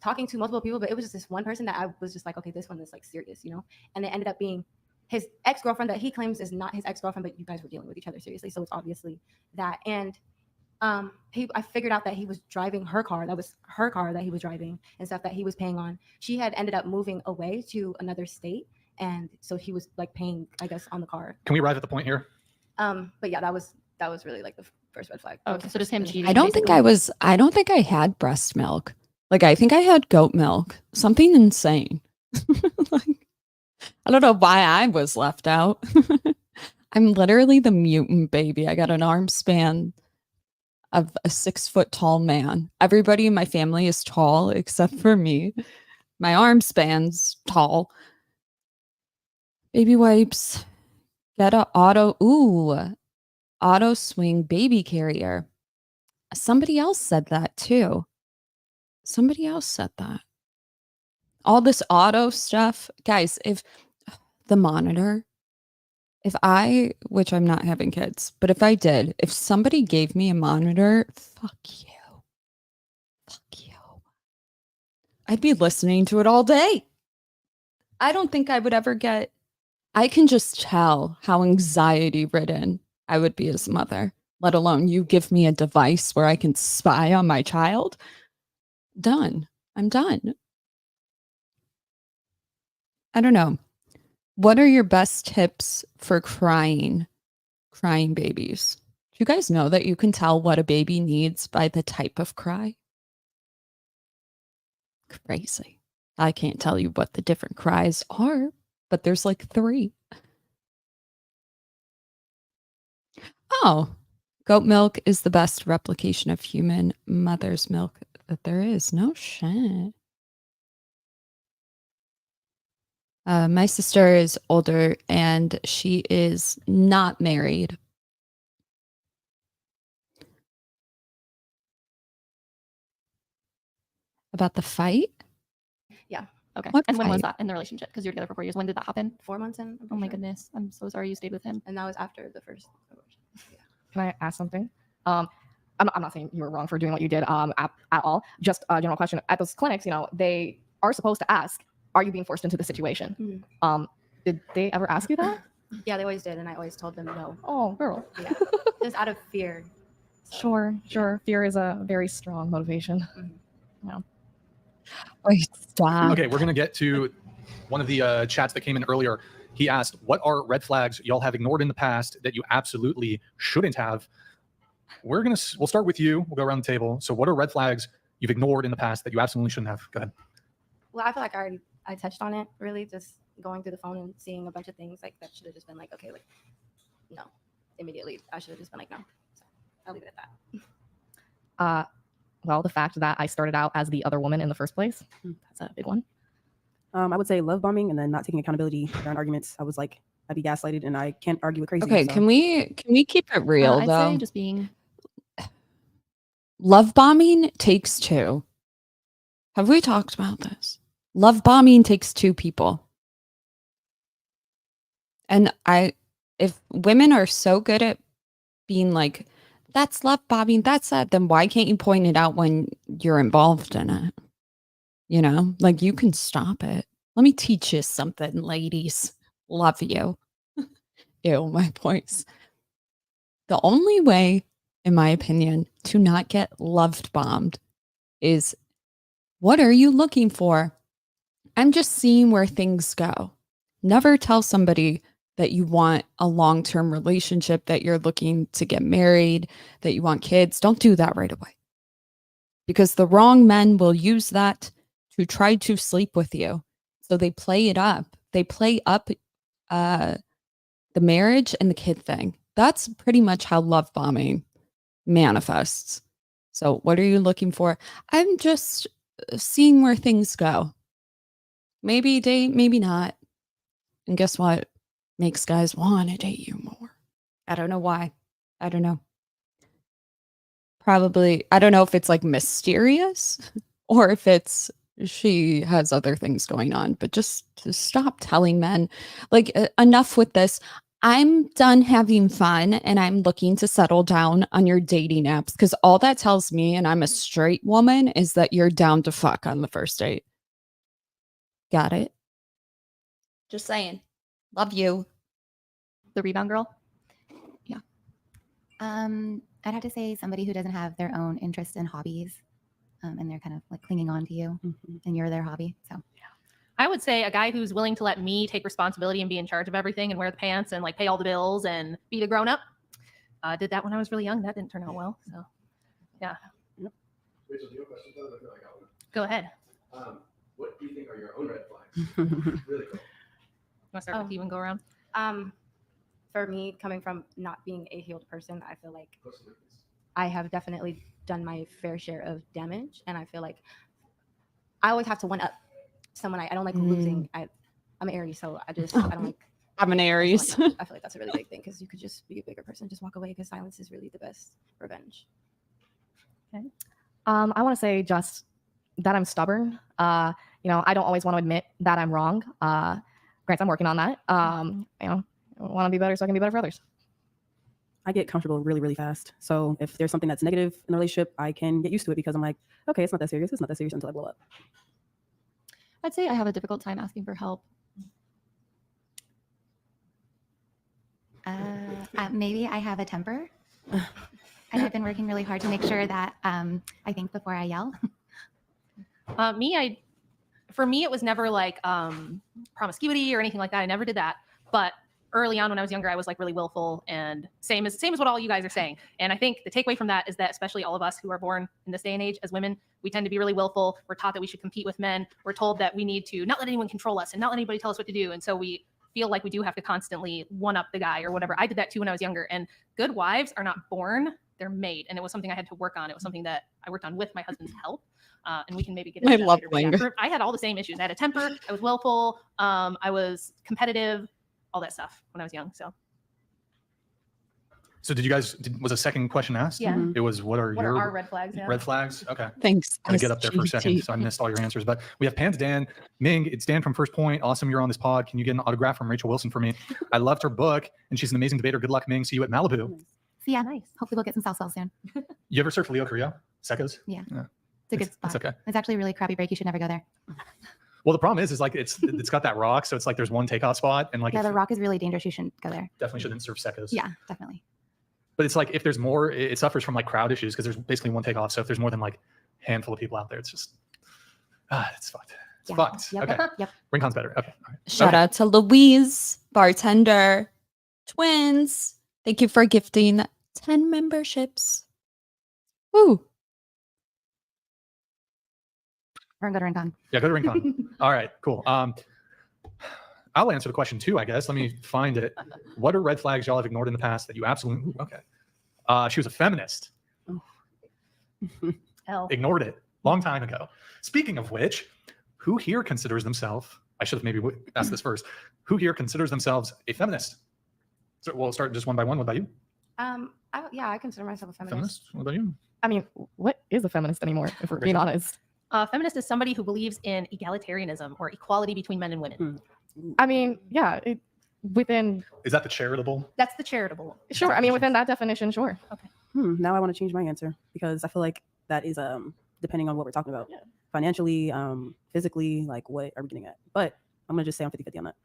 talking to multiple people, but it was just this one person that I was just like, okay, this one is like serious, you know? And it ended up being his ex-girlfriend that he claims is not his ex-girlfriend, but you guys were dealing with each other seriously, so it's obviously that. And I figured out that he was driving her car. That was her car that he was driving and stuff that he was paying on. She had ended up moving away to another state, and so he was like paying, I guess, on the car.
Can we arrive at the point here?
But yeah, that was really like the first red flag.
Okay, so just him cheating.
I don't think I had breast milk. Like, I think I had goat milk. Something insane. Like, I don't know why I was left out. I'm literally the mutant baby. I got an arm span of a 6 foot tall man. Everybody in my family is tall except for me. My arm span's tall. Baby wipes. Get a auto swing baby carrier. Somebody else said that too. Somebody else said that. All this auto stuff. Guys, if the monitor, which I'm not having kids, but if I did, if somebody gave me a monitor, fuck you. Fuck you. I'd be listening to it all day. I don't think I would ever I can just tell how anxiety ridden I would be as a mother, let alone you give me a device where I can spy on my child. Done. I'm done. I don't know. What are your best tips for crying babies? Do you guys know that you can tell what a baby needs by the type of cry? Crazy. I can't tell you what the different cries are, but there's like 3. Oh, goat milk is the best replication of human mother's milk that there is. No shit. My sister is older and she is not married. About the fight?
Yeah.
Okay.
What
And when was
fight?
that in the relationship? Because you were together for 4 years. When did that happen?
4 months in. I'm
Oh
pretty
my
sure.
goodness. I'm so sorry you stayed with him.
And that was after the first abortion.
Can I ask something? I'm not saying you were wrong for doing what you did at all. Just a general question. At those clinics, they are supposed to ask, are you being forced into the situation? Did they ever ask you that?
Yeah, they always did, and I always told them no.
Oh, girl.
Yeah, just out of fear.
Sure. Fear is a very strong motivation. Yeah.
Wait, stop.
Okay, we're going to get to one of the chats that came in earlier. He asked, what are red flags y'all have ignored in the past that you absolutely shouldn't have? We'll start with you. We'll go around the table. So what are red flags you've ignored in the past that you absolutely shouldn't have? Go ahead.
Well, I feel like I touched on it, really, just going through the phone and seeing a bunch of things like that should have just been like, okay, like, no, immediately. I should have just been like, no. So I'll leave it at that.
Well, the fact that I started out as the other woman in the first place, that's a big one.
I would say love bombing and then not taking accountability during arguments. I was like, I'd be gaslighted and I can't argue with crazy.
Okay,
so.
can we keep it real
I'd
though?
say just being
Love bombing takes two. Have we talked about this? Love bombing takes two people. And if women are so good at being like, that's love bombing, that's that, then why can't you point it out when you're involved in it? Like you can stop it. Let me teach you something, ladies. Love you. Ew, my voice. The only way, in my opinion, to not get loved bombed is, what are you looking for? I'm just seeing where things go. Never tell somebody that you want a long-term relationship, that you're looking to get married, that you want kids. Don't do that right away. Because the wrong men will use that to try to sleep with you. So they play it up. They play up the marriage and the kid thing. That's pretty much how love bombing manifests. So what are you looking for? I'm just seeing where things go. Maybe date, maybe not. And guess what? Makes guys want to date you more. I don't know why. I don't know. Probably, I don't know if it's like mysterious or if it's she has other things going on, but just to stop telling men, like, enough with this. I'm done having fun and I'm looking to settle down on your dating apps, because all that tells me, and I'm a straight woman, is that you're down to fuck on the first date. Got it? Just saying. Love you.
the rebound girl.
I'd have to say somebody who doesn't have their own interests and hobbies, and they're kind of like clinging on to you, and you're their hobby. So
I would say a guy who's willing to let me take responsibility and be in charge of everything and wear the pants and like pay all the bills and be the grown up. Did that when I was really young. That didn't turn out well. So yeah.
Rachel, do you have a question? I feel like I got one.
Go ahead.
What do you think are your own red flags? Really cool.
You want to start with you and go around?
For me, coming from not being a healed person, I feel like I have definitely done my fair share of damage, and I feel like I always have to one up someone. I don't like losing. I'm an Aries, so I don't like.
I'm an Aries.
I feel like that's a really big thing, because you could just be a bigger person, just walk away, because silence is really the best revenge.
Okay.
I want to say just that I'm stubborn. I don't always want to admit that I'm wrong. Granted, I'm working on that. I want to be better so I can be better for others.
I get comfortable really, really fast. So if there's something that's negative in a relationship, I can get used to it, because I'm like, okay, it's not that serious. It's not that serious until I blow up.
I'd say I have a difficult time asking for help.
maybe I have a temper, and I've been working really hard to make sure that I think before I yell.
For me, it was never like promiscuity or anything like that. I never did that. But early on when I was younger, I was like really willful, and same as what all you guys are saying. And I think the takeaway from that is that especially all of us who are born in this day and age as women, we tend to be really willful. We're taught that we should compete with men. We're told that we need to not let anyone control us and not let anybody tell us what to do. And so we feel like we do have to constantly one up the guy or whatever. I did that too when I was younger. And good wives are not born, they're made. And it was something I had to work on. It was something that I worked on with my husband's help. And we can maybe get into that later. But yeah, I had all the same issues. I had a temper. I was willful. I was competitive, all that stuff when I was young.
So did you guys, was a second question asked?
Yeah.
It was, what are
our red flags? Yeah.
Red flags? Okay.
Thanks.
I'm gonna get up there for a second, so I missed all your answers. But we have Pans Dan. Ming, it's Dan from First Point. Awesome, you're on this pod. Can you get an autograph from Rachel Wilson for me? I loved her book, and she's an amazing debater. Good luck, Ming. See you at Malibu.
So yeah,
Nice.
hopefully we'll get some salsa soon.
You ever surf Leo Carrillo? Secos?
Yeah.
Yeah.
It's a good spot.
It's okay.
It's actually a really crappy break. You should never go there.
Well, the problem is like it's got that rock, so it's like there's one takeout spot, and like
Yeah,
if-
the rock is really dangerous. You shouldn't go there.
definitely shouldn't surf Secos.
Yeah, definitely.
But it's like if there's more, it suffers from like crowd issues because there's basically one takeoff. So if there's more than like a handful of people out there, it's just it's fucked. It's
Yeah.
fucked.
Yep.
Okay.
Yep.
Rincon's better. Okay. All right.
Shout
Okay.
out to Louise, bartender, twins. Thank you for gifting 10 memberships. Woo.
Or go to Rincon.
Yeah, go to Rincon. All right, cool. I'll answer the question too, I guess. Let me find it. What are red flags y'all have ignored in the past that you absolutely okay? She was a feminist.
L.
Ignored it long time ago. Speaking of which, who here considers themselves, I should have maybe asked this first. Who here considers themselves a feminist? So we'll start just one by one. What about you?
I consider myself a feminist.
Feminist? What about you?
I mean, what is a feminist anymore, if we're being honest?
Feminist is somebody who believes in egalitarianism or equality between men and women.
I mean, yeah, within,
Is that the charitable?
That's the charitable.
sure. I mean, within that definition, sure.
Now I want to change my answer because I feel like that is depending on what we're talking about.
Yeah.
Financially, physically, like what are we getting at? But I'm gonna just say I'm 50-50 on that.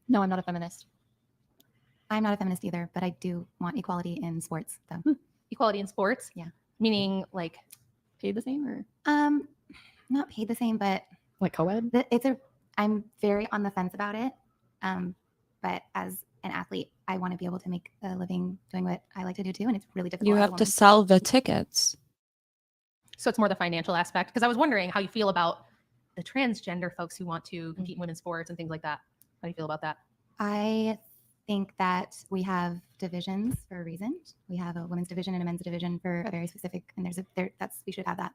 No, I'm not a feminist.
I'm not a feminist either, but I do want equality in sports. So
Equality in sports.
Yeah.
Meaning like
Paid the same or?
not paid the same, but
Like co-ed?
I'm very on the fence about it. But as an athlete, I want to be able to make a living doing what I like to do too, and it's really difficult.
You
as a
have to
woman.
sell the tickets.
so it's more the financial aspect. Because I was wondering how you feel about the transgender folks who want to compete in women's sports and things like that. How do you feel about that?
I think that we have divisions for a reason. We have a women's division and a men's division for a very specific, and we should have that.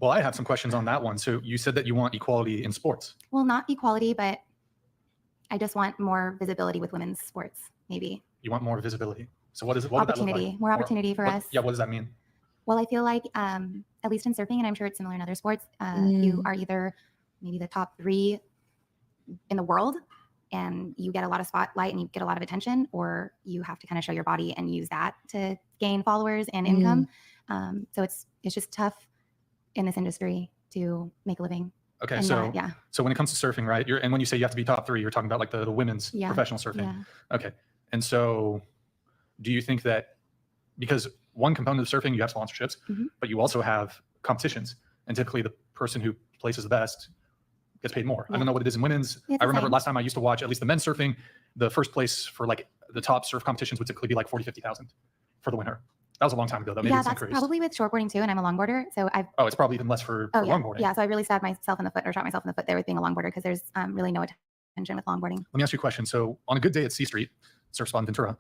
Well, I have some questions on that one. So you said that you want equality in sports.
Well, not equality, but I just want more visibility with women's sports, maybe.
You want more visibility. So what is it? What would that look
Opportunity,
like?
more opportunity for
what-
us.
Yeah, what does that mean?
Well, I feel like, at least in surfing, and I'm sure it's similar in other sports, you are either maybe the top 3 in the world and you get a lot of spotlight and you get a lot of attention, or you have to kind of show your body and use that to gain followers and income. So it's just tough in this industry to make a living.
Okay,
and
so
not- yeah,
so when it comes to surfing, right? And when you say you have to be top 3, you're talking about like the women's
Yeah,
professional surfing.
yeah.
Okay. And so do you think that because one component of surfing, you have sponsorships,
Mhm.
but you also have competitions, and typically the person who places the best gets paid more. I
Yeah.
don't know what it is in women's.
It's the
I remember
same.
last time I used to watch at least the men's surfing, the first place for like the top surf competitions would typically be like 40, 50,000 for the winner. That was a long time ago though. Maybe
yeah,
it's
that's
increased.
probably with shortboarding too, and I'm a longboarder, so I've
Oh, it's probably even less for
yeah,
longboarding.
yeah. So I really stabbed myself in the foot, or shot myself in the foot there with being a longboarder, because there's really no attention with longboarding.
Let me ask you a question. So on a good day at C Street, surf spot in Ventura,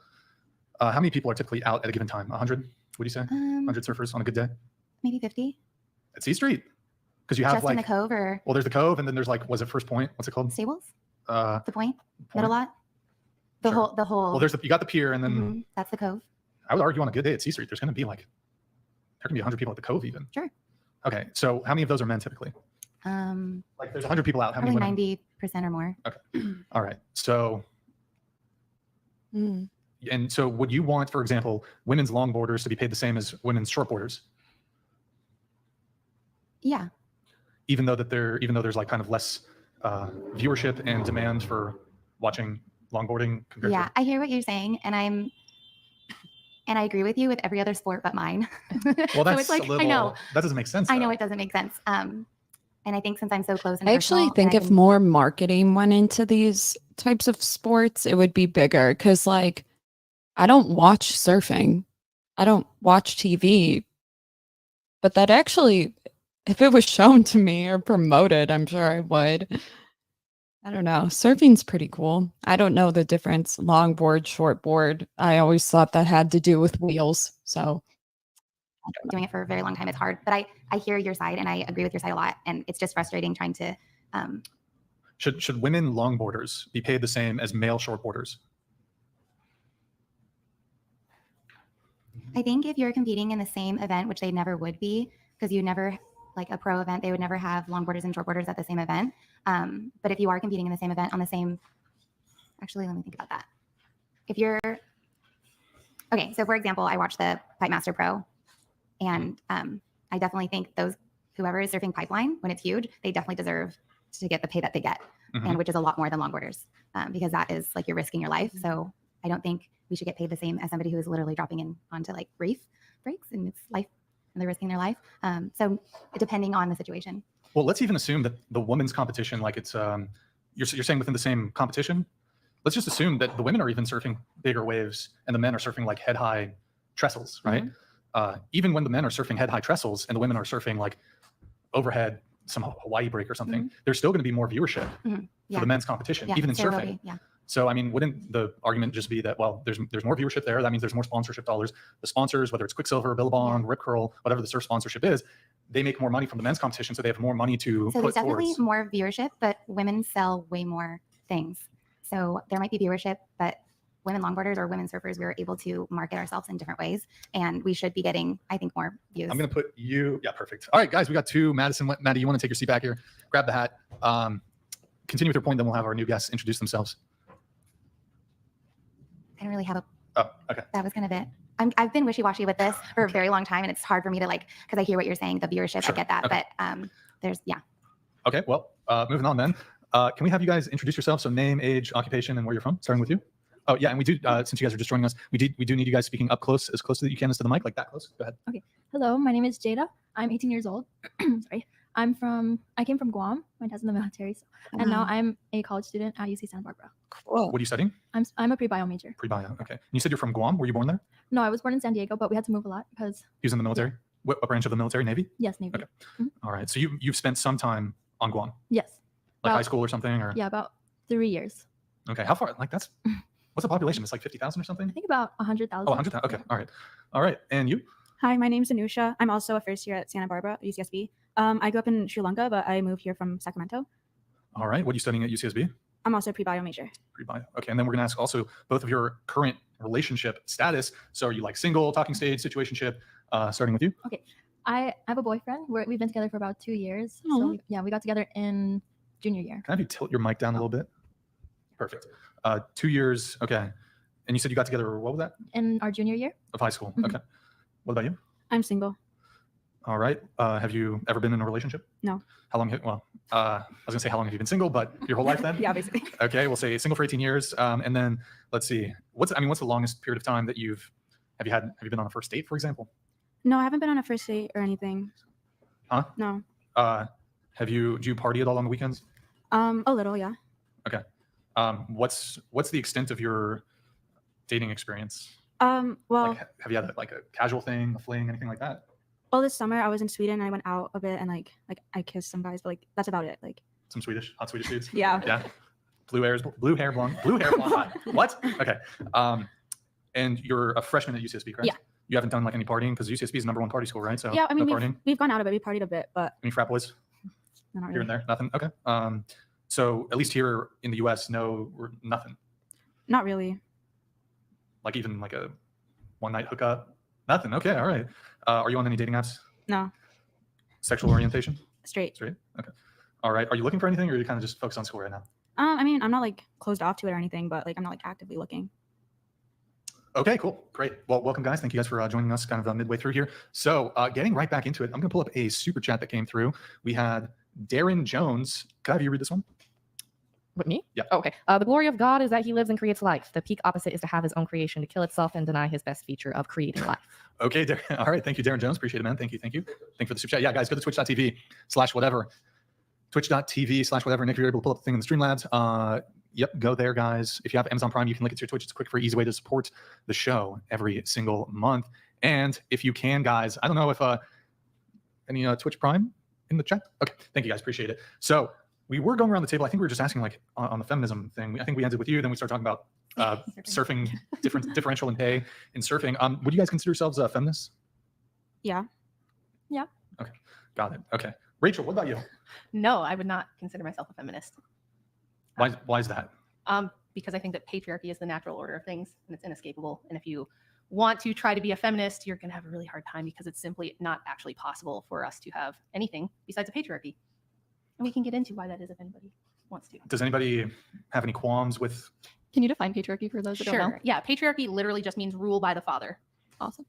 how many people are typically out at a given time? 100? What do you say? 100 surfers on a good day
Maybe 50.
at C Street? Because you have
Just in
like,
the cove or
well, there's the Cove, and then there's like, was it First Point? What's it called?
stables,
Uh,
the point,
Point?
middle lot, the
Sure.
whole.
Well, there's you got the pier, and then
Mhm, that's the cove.
I would argue on a good day at C Street, there's going to be like, there can be 100 people at the Cove even.
Sure.
Okay, so how many of those are men typically? Like there's 100 people out. How many
Probably
women?
90% or more.
All right. So,
Mm.
and so would you want, for example, women's longboarders to be paid the same as women's shortboarders,
Yeah.
even though there's like kind of less viewership and demand for watching longboarding compared
Yeah, I hear what you're saying, and I agree with you with every other sport but mine.
Well,
So
that's
it's like,
a little,
I know,
that doesn't make sense.
I know
though.
it doesn't make sense. And I think since I'm so close, and
I actually
personal,
think
and I
if
can-
more marketing went into these types of sports, it would be bigger. Because, like, I don't watch surfing, I don't watch TV, but that actually, if it was shown to me or promoted, I'm sure I would. I don't know. Surfing's pretty cool. I don't know the difference. Longboard, shortboard. I always thought that had to do with wheels. So
doing it for a very long time, it's hard. But I hear your side, and I agree with your side a lot. And it's just frustrating trying to.
Should women longboarders be paid the same as male shortboarders?
I think if you're competing in the same event, which they never would be, because you never, like a pro event, they would never have longboarders and shortboarders at the same event. But if you are competing in the same event on the same, actually, let me think about that. If you're Okay, so for example, I watched the Pipe Master Pro, and I definitely think whoever is surfing pipeline, when it's huge, they definitely deserve to get the pay that they get, and which is a lot more than longboarders, because that is like you're risking your life. So I don't think we should get paid the same as somebody who is literally dropping in onto like reef breaks and it's life, and they're risking their life. So depending on the situation.
Well, let's even assume that the women's competition, like it's you're saying within the same competition. Let's just assume that the women are even surfing bigger waves and the men are surfing like head high trestles, right? Even when the men are surfing head high trestles and the women are surfing like overhead, some Hawaii break or something, there's still going to be more viewership for the men's competition, even in surfing. So, I mean, wouldn't the argument just be that, well, there's more viewership there. That means there's more sponsorship dollars. The sponsors, whether it's Quicksilver, Billabong, Rip Curl, whatever the surf sponsorship is, they make more money from the men's competition. So they have more money to
So
put
there's definitely
towards.
more viewership, but women sell way more things. So there might be viewership, but women longboarders or women surfers, we're able to market ourselves in different ways. And we should be getting, I think, more views.
I'm going to put you. Yeah, perfect. All right, guys, we got two. Madison, Maddie, you want to take your seat back here? Grab the hat. Continue with your point, then we'll have our new guests introduce themselves.
I don't really have a.
Oh, okay.
That was kind of it. I've been wishy-washy with this for a very long time, and it's hard for me to because I hear what you're saying, the viewership, I get that, but there's.
Okay, well, moving on then. Can we have you guys introduce yourselves? So name, age, occupation, and where you're from, starting with you. Oh, yeah, and we do, since you guys are just joining us, we do need you guys speaking up close, as close as you can as to the mic, like that close. Go ahead.
Okay. Hello, my name is Jada. I'm 18 years old. Sorry. I came from Guam. My dad's in the military. And now I'm a college student at UC Santa Barbara.
Cool. What are you studying?
I'm a pre-bio major.
Pre-bio, okay. And you said you're from Guam. Were you born there?
No, I was born in San Diego, but we had to move a lot because.
He was in the military? What branch of the military? Navy?
Yes, Navy.
Okay. All right. So you've spent some time on Guam?
Yes.
Like high school or something? Or?
Yeah, about 3 years.
Okay. How far? Like that's, what's the population? It's like 50,000 or something?
I think about 100,000.
Oh, 100,000. Okay. All right. All right. And you?
Hi, my name's Anusha. I'm also a first year at Santa Barbara, UCSB. I grew up in Sri Lanka, but I moved here from Sacramento.
All right. What are you studying at UCSB?
I'm also a pre-bio major.
Pre-bio. Okay. And then we're going to ask also both of your current relationship status. So are you like single, talking stage, situationship? Starting with you.
Okay. I have a boyfriend. We've been together for about 2 years. So we got together in junior year.
Can I have you tilt your mic down a little bit? Perfect. 2 years. Okay. And you said you got together, what was that?
In our junior year.
Of high school. Okay. What about you?
I'm single.
All right. Have you ever been in a relationship?
No.
How long? Well, I was gonna say how long have you been single, but your whole life then?
Yeah, basically.
Okay, we'll say single for 18 years. And then let's see. What's the longest period of time that have you been on a first date, for example?
No, I haven't been on a first date or anything.
Huh?
No.
Do you party at all on the weekends?
A little, yeah.
Okay. What's the extent of your dating experience?
Well,
like, have you had like a casual thing, a fling, anything like that?
Well, this summer I was in Sweden and I went out a bit and like I kissed some guys, but like that's about it. Like
some hot Swedish dudes.
Yeah.
Yeah. Blue hair, blonde. What? Okay. And you're a freshman at UCSB, correct?
Yeah.
You haven't done like any partying because UCSB is the #1 party school, right? So
yeah, I mean
no
we've gone out a bit, we partied a bit, but
any frat boys?
No, not really.
Here and there, nothing. Okay. So at least here in the US, nothing.
Not really.
Like even like a one night hookup? Nothing. Okay, all right. Are you on any dating apps?
No.
Sexual orientation?
Straight.
Straight? Okay. All right. Are you looking for anything or are you kind of just focused on school right now?
I mean, I'm not like closed off to it or anything, but like I'm not like actively looking.
Okay, cool. Great. Well, welcome guys. Thank you guys for joining us kind of midway through here. So getting right back into it, I'm going to pull up a super chat that came through. We had Darren Jones. Can I have you read this one?
With me?
Yeah.
Oh, okay. The glory of God is that he lives and creates life. The peak opposite is to have his own creation, to kill itself and deny his best feature of creating life.
Okay, all right. Thank you, Darren Jones. Appreciate it, man. Thank you. Thank you for the super chat. Yeah, guys, go to twitch.tv/whatever. Twitch.tv/whatever. Nick, if you're able to pull up the thing in the Streamlabs, yep, go there, guys. If you have Amazon Prime, you can link it to your Twitch. It's a quick, easy way to support the show every single month. And if you can, guys, I don't know if any Twitch Prime in the chat. Okay, thank you, guys. Appreciate it. So we were going around the table. I think we were just asking like on the feminism thing. I think we ended with you. Then we started talking about surfing, differential in pay in surfing. Would you guys consider yourselves feminists?
Yeah.
Yeah.
Okay, got it. Okay, Rachel, what about you?
No, I would not consider myself a feminist.
Why is that?
Because I think that patriarchy is the natural order of things and it's inescapable. And if you want to try to be a feminist, you're going to have a really hard time because it's simply not actually possible for us to have anything besides a patriarchy. And we can get into why that is if anybody wants to.
Does anybody have any qualms with
Can you define patriarchy for those that don't know?
Sure. Yeah, patriarchy literally just means rule by the father.
Awesome.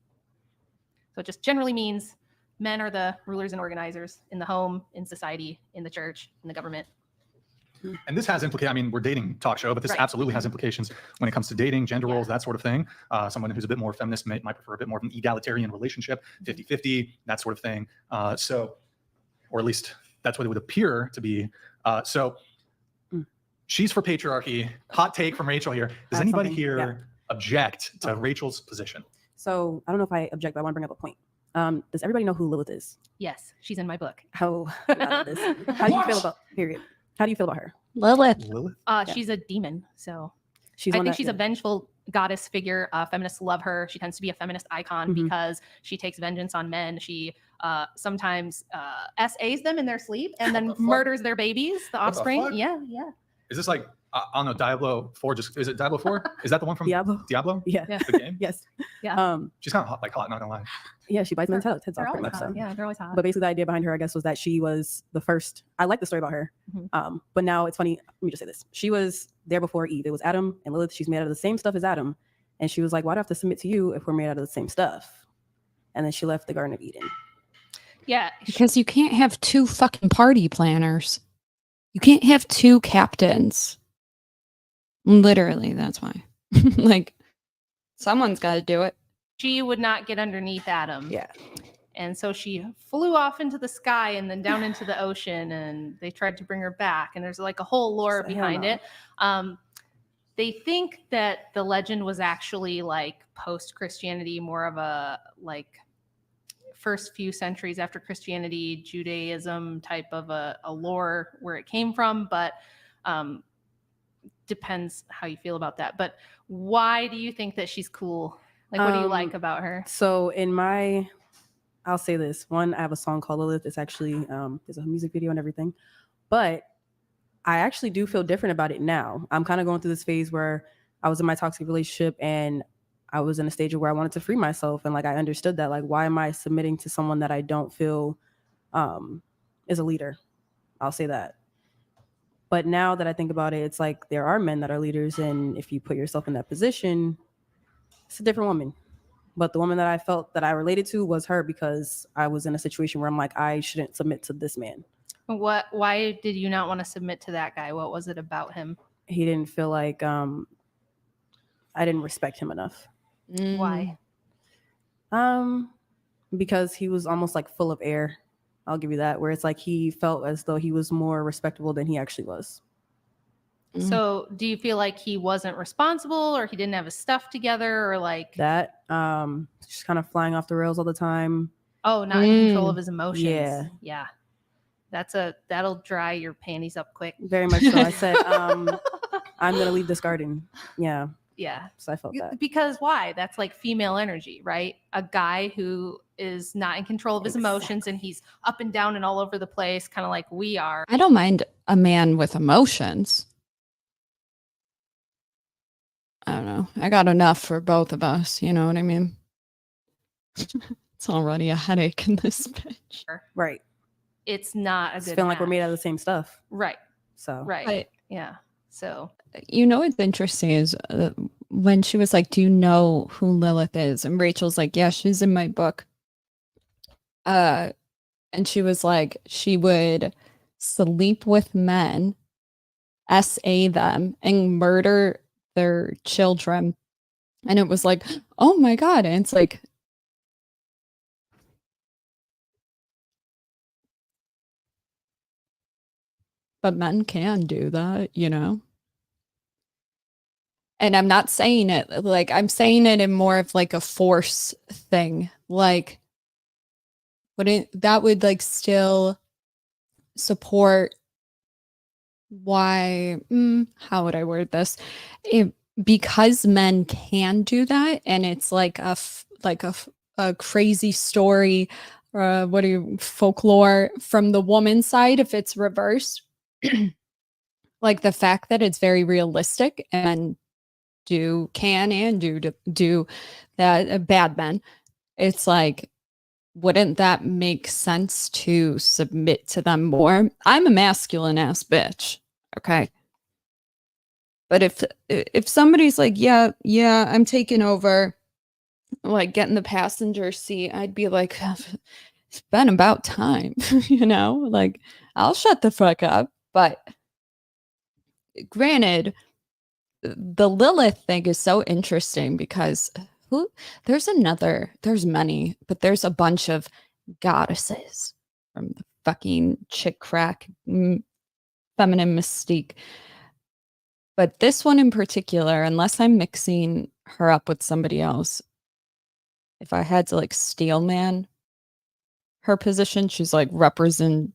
So it just generally means men are the rulers and organizers in the home, in society, in the church, in the government.
And this has implications. I mean, we're dating talk show, but this
Right.
absolutely has implications when it comes to dating, gender roles, that sort of thing. Someone who's a bit more feminist might prefer a bit more of an egalitarian relationship, 50-50, that sort of thing. Or at least that's what it would appear to be. She's for patriarchy. Hot take from Rachel here. Does anybody here object to Rachel's position?
So I don't know if I object, but I want to bring up a point. Does everybody know who Lilith is?
Yes, she's in my book.
How do you feel about period? How do you feel about her?
Lilith.
She's a demon, so
She's
I
one
think
that-
she's a vengeful goddess figure. Feminists love her. She tends to be a feminist icon because she takes vengeance on men. She sometimes SAs them in their sleep and then murders their babies, the offspring.
fuck?
Yeah.
Is this like, I don't know, Diablo 4? Is it Diablo 4? Is that the one from
Diablo?
Yeah. The game?
Yes.
Yeah.
She's kind of hot, not gonna lie.
Yeah, she bites men's heads
They're
off pretty
always
much.
hot.
So.
Yeah, they're always hot.
But basically, the idea behind her, I guess, was that she was the first. I like the story about her. But now it's funny. Let me just say this: she was there before Eve. It was Adam and Lilith. She's made out of the same stuff as Adam, and she was like, "Why do I have to submit to you if we're made out of the same stuff?" And then she left the Garden of Eden.
Yeah,
Because you can't have two fucking party planners. You can't have two captains. Literally, that's why. Like, someone's got to do it.
she would not get underneath Adam.
Yeah.
And so she flew off into the sky and then down into the ocean, and they tried to bring her back. And there's like a whole lore behind it. They think that the legend was actually like post-Christianity, more of a like first few centuries after Christianity, Judaism type of a lore where it came from, but depends how you feel about that. But why do you think that she's cool? Like, what do you like about her?
So I'll say this. One, I have a song called Lilith. It's actually, there's a music video and everything. But I actually do feel different about it now. I'm kind of going through this phase where I was in my toxic relationship and I was in a stage where I wanted to free myself. And like, I understood that, like, why am I submitting to someone that I don't feel is a leader? I'll say that. But now that I think about it, it's like there are men that are leaders. And if you put yourself in that position, it's a different woman. But the woman that I felt that I related to was her, because I was in a situation where I'm like, I shouldn't submit to this man.
Why did you not want to submit to that guy? What was it about him?
He didn't feel like I didn't respect him enough.
Why?
Because he was almost like full of air. I'll give you that, where it's like he felt as though he was more respectable than he actually was.
So do you feel like he wasn't responsible, or he didn't have his stuff together, or like
that? Just kind of flying off the rails all the time.
Oh, not in control of his emotions.
Yeah.
That'll dry your panties up quick.
Very much so. I said, I'm gonna leave this garden. Yeah. So I felt that.
Because why? That's like female energy, right? A guy who is not in control of his emotions, and he's up and down and all over the place, kind of like we are.
I don't mind a man with emotions. I don't know. I got enough for both of us. You know what I mean? It's already a headache in this bitch.
Right.
It's not a
It's
good
feeling like we're
match.
made out of the same stuff.
Right.
So.
Right. Yeah. So.
You know what's interesting is when she was like, do you know who Lilith is? And Rachel's like, yeah, she's in my book. And she was like, she would sleep with men, SA them, and murder their children. And it was like, oh my God. And it's like, but men can do that, you know? And I'm not saying it like, I'm saying it in more of like a force thing. Like, that would like still support why, how would I word this? Because men can do that, and it's like a crazy story, folklore from the woman's side if it's reversed. Like the fact that it's very realistic and can do that, bad men, it's like, wouldn't that make sense to submit to them more? I'm a masculine ass bitch, okay? But if somebody's like, yeah, I'm taking over, like getting the passenger seat, I'd be like, it's been about time, you know? Like, I'll shut the fuck up. But granted, the Lilith thing is so interesting because there's many, but there's a bunch of goddesses from the fucking chick crack feminine mystique. But this one in particular, unless I'm mixing her up with somebody else, if I had to like steel man her position, she's like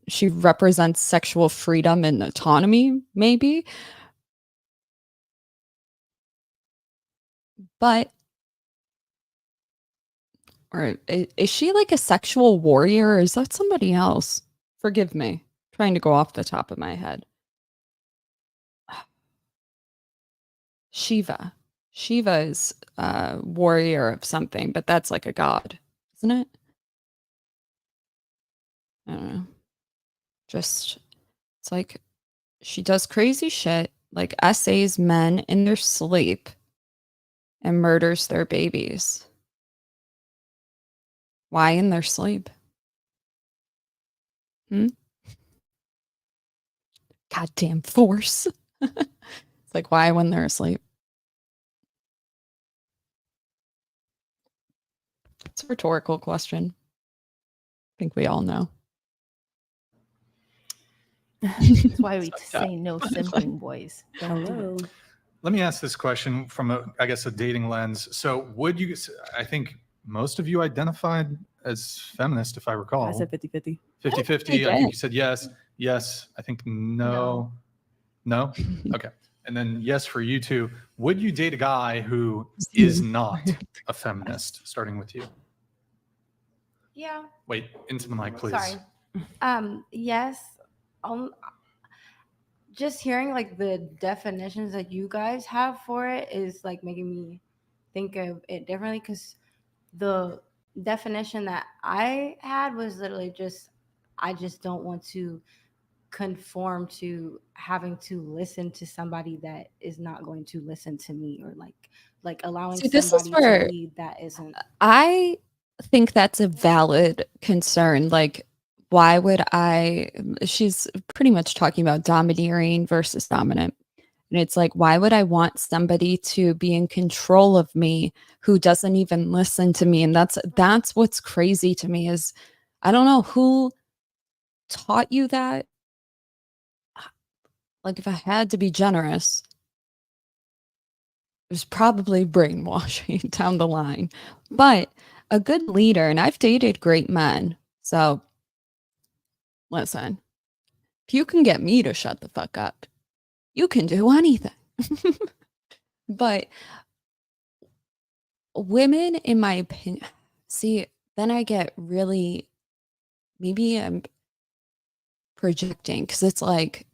she represents sexual freedom and autonomy, maybe. But or is she like a sexual warrior, or is that somebody else? Forgive me, trying to go off the top of my head. Shiva. Shiva is a warrior of something, but that's like a god, isn't it? I don't know. Just, it's like she does crazy shit, like essays men in their sleep and murders their babies. Why in their sleep? Goddamn force. It's like, why when they're asleep? It's a rhetorical question. I think we all know.
That's why we say no simping, boys. Don't do it.
Let me ask this question from a dating lens. So would you, I think most of you identified as feminist, if I recall.
I said 50-50.
50-50. I think you said yes. Yes. I think no. No? Okay. And then yes for you two. Would you date a guy who is not a feminist, starting with you?
Yeah.
Wait, into the mic, please.
Sorry. Yes. Just hearing like the definitions that you guys have for it is like making me think of it differently, because the definition that I had was literally just, I just don't want to conform to having to listen to somebody that is not going to listen to me, or like allowing somebody to lead that isn't.
I think that's a valid concern. Like, why would she's pretty much talking about domineering versus dominant. And it's like, why would I want somebody to be in control of me who doesn't even listen to me? And that's what's crazy to me is, I don't know who taught you that. Like, if I had to be generous, it was probably brainwashing down the line. But a good leader, and I've dated great men, so listen, if you can get me to shut the fuck up, you can do anything. But women, in my opinion, see, then I get really, maybe I'm projecting, because it's like,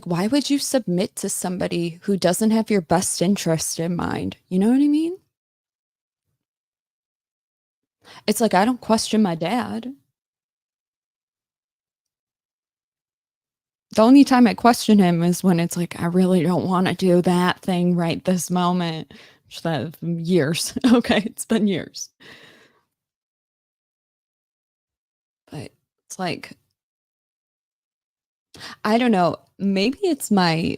why would you submit to somebody who doesn't have your best interest in mind? You know what I mean? It's like, I don't question my dad. The only time I question him is when it's like, I really don't want to do that thing right this moment. Which that years. Okay, it's been years. But it's like, I don't know, maybe it's my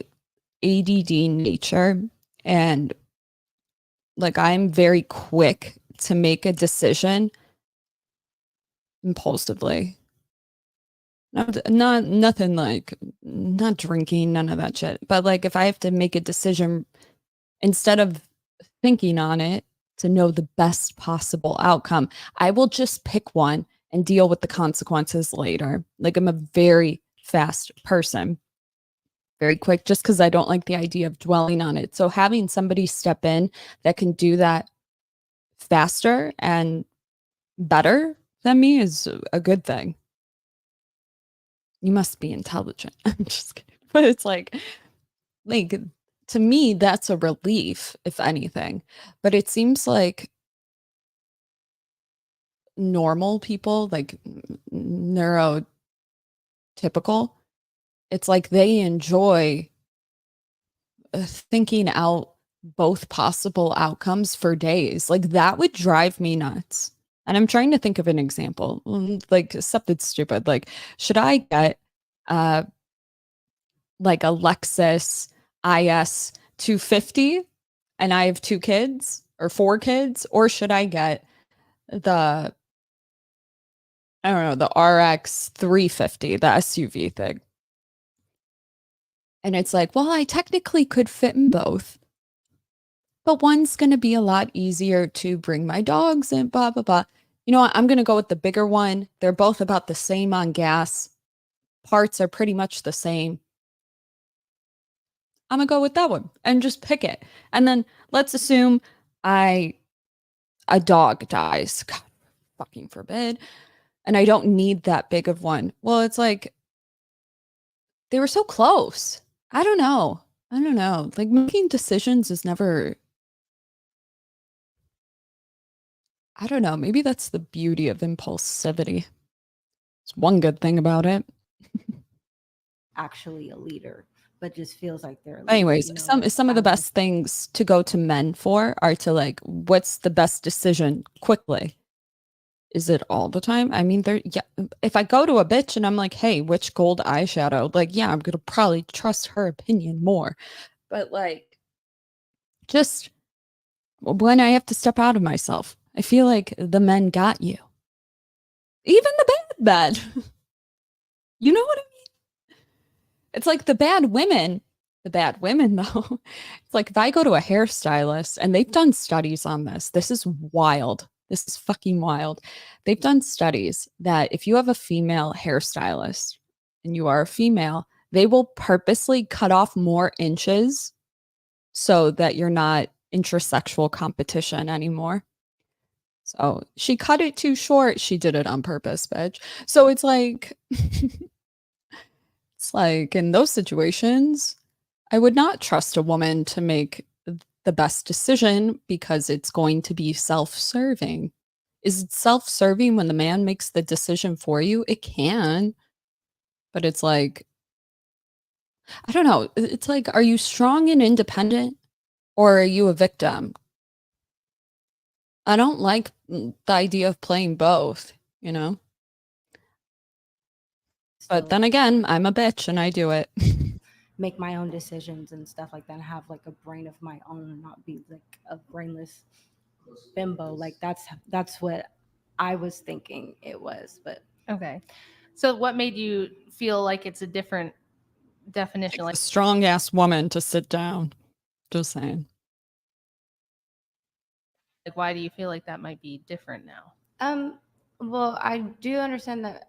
ADD nature, and like, I'm very quick to make a decision impulsively. Nothing like, not drinking, none of that shit. But like, if I have to make a decision, instead of thinking on it to know the best possible outcome, I will just pick one and deal with the consequences later. Like, I'm a very fast person, very quick, just because I don't like the idea of dwelling on it. So having somebody step in that can do that faster and better than me is a good thing. You must be intelligent. I'm just kidding. But it's like to me, that's a relief, if anything. But it seems like normal people, like typical. It's like they enjoy thinking out both possible outcomes for days. Like that would drive me nuts. And I'm trying to think of an example, like something stupid. Like, should I get like a Lexus IS 250 and I have 2 kids or 4 kids, or should I get the, I don't know, the RX 350, the SUV thing? And it's like, well, I technically could fit in both, but one's going to be a lot easier to bring my dogs in, blah, blah, blah. You know what? I'm going to go with the bigger one. They're both about the same on gas. Parts are pretty much the same. I'm going to go with that one and just pick it. And then let's assume a dog dies. God fucking forbid. And I don't need that big of one. Well, it's like, they were so close. I don't know. Like making decisions is never, I don't know. Maybe that's the beauty of impulsivity. It's one good thing about it.
Actually a leader, but just feels like they're a leader,
Anyways,
you know,
some
like
of the
balance.
best things to go to men for are to like, what's the best decision quickly? Is it all the time? I mean, yeah, if I go to a bitch and I'm like, hey, which gold eyeshadow? Like, yeah, I'm gonna probably trust her opinion more. But like, just when I have to step out of myself, I feel like the men got you. Even the bad. You know what I mean? It's like the bad women though. It's like if I go to a hairstylist, and they've done studies on this. This is wild. This is fucking wild. They've done studies that if you have a female hairstylist and you are a female, they will purposely cut off more inches so that you're not intersexual competition anymore. So she cut it too short. She did it on purpose, bitch. So it's like, it's like in those situations, I would not trust a woman to make the best decision because it's going to be self-serving. Is it self-serving when the man makes the decision for you? It can, but it's like, I don't know. It's like, are you strong and independent or are you a victim? I don't like the idea of playing both, you know? But then again, I'm a bitch and I do it.
Make my own decisions and stuff like that, and have like a brain of my own and not be like a brainless bimbo. Like that's what I was thinking it was. But
Okay. So what made you feel like it's a different definition?
A strong ass woman to sit down. Just saying.
Like, why do you feel like that might be different now?
Well, I do understand that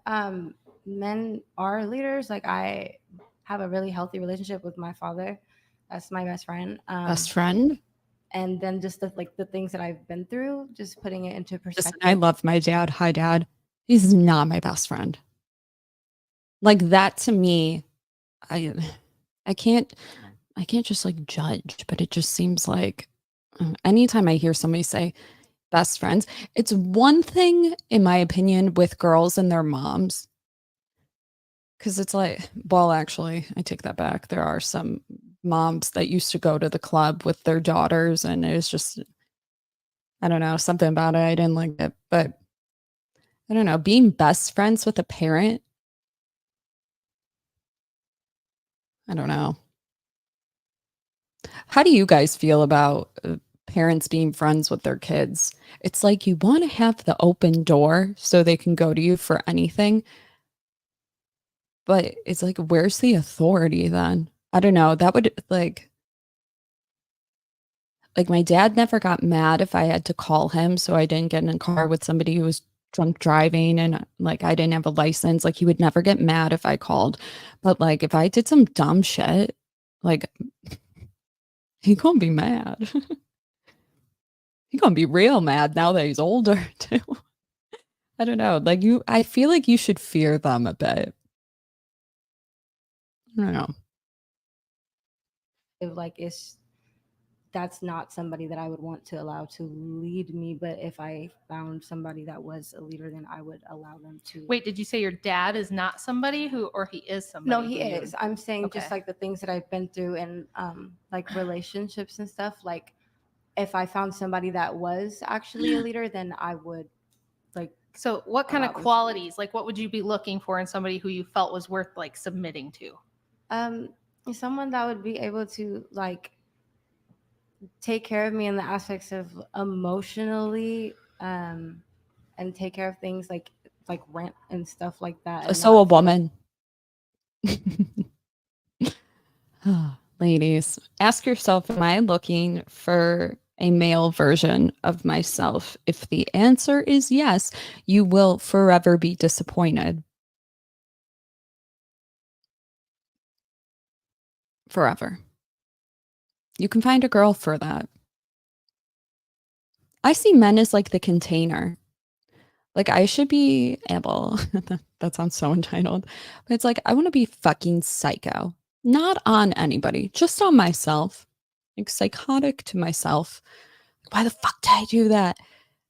men are leaders. Like I have a really healthy relationship with my father. That's my best friend.
Best friend?
And then just the things that I've been through, just putting it into perspective.
Listen, I love my dad. Hi, Dad. He's not my best friend. Like that to me, I can't just like judge, but it just seems like anytime I hear somebody say best friends, it's one thing, in my opinion, with girls and their moms. Because it's like, well, actually, I take that back. There are some moms that used to go to the club with their daughters, and it was just, I don't know, something about it. I didn't like it. But I don't know, being best friends with a parent, I don't know. How do you guys feel about parents being friends with their kids? It's like you want to have the open door so they can go to you for anything. But it's like, where's the authority then? I don't know. That would like my dad never got mad if I had to call him so I didn't get in a car with somebody who was drunk driving and like I didn't have a license. Like he would never get mad if I called. But like if I did some dumb shit, like he gonna be mad. He gonna be real mad now that he's older too. I don't know. Like I feel like you should fear them a bit. I don't know.
Like it's that's not somebody that I would want to allow to lead me. But if I found somebody that was a leader, then I would allow them to.
Wait, did you say your dad is not somebody who, or he is somebody?
No, he
who you
is.
would-
I'm saying
Okay.
just like the things that I've been through and like relationships and stuff. Like if I found somebody that was actually a leader, then I would like.
So what kind of
allow them to lead.
qualities, like what would you be looking for in somebody who you felt was worth like submitting to?
Someone that would be able to like take care of me in the aspects of emotionally and take care of things like rent and stuff like that. And
So a
not feel like-
woman. Ladies, ask yourself, am I looking for a male version of myself? If the answer is yes, you will forever be disappointed. Forever. You can find a girl for that. I see men as like the container. Like I should be able, that sounds so entitled, but it's like I want to be fucking psycho. Not on anybody, just on myself. Like psychotic to myself. Why the fuck did I do that?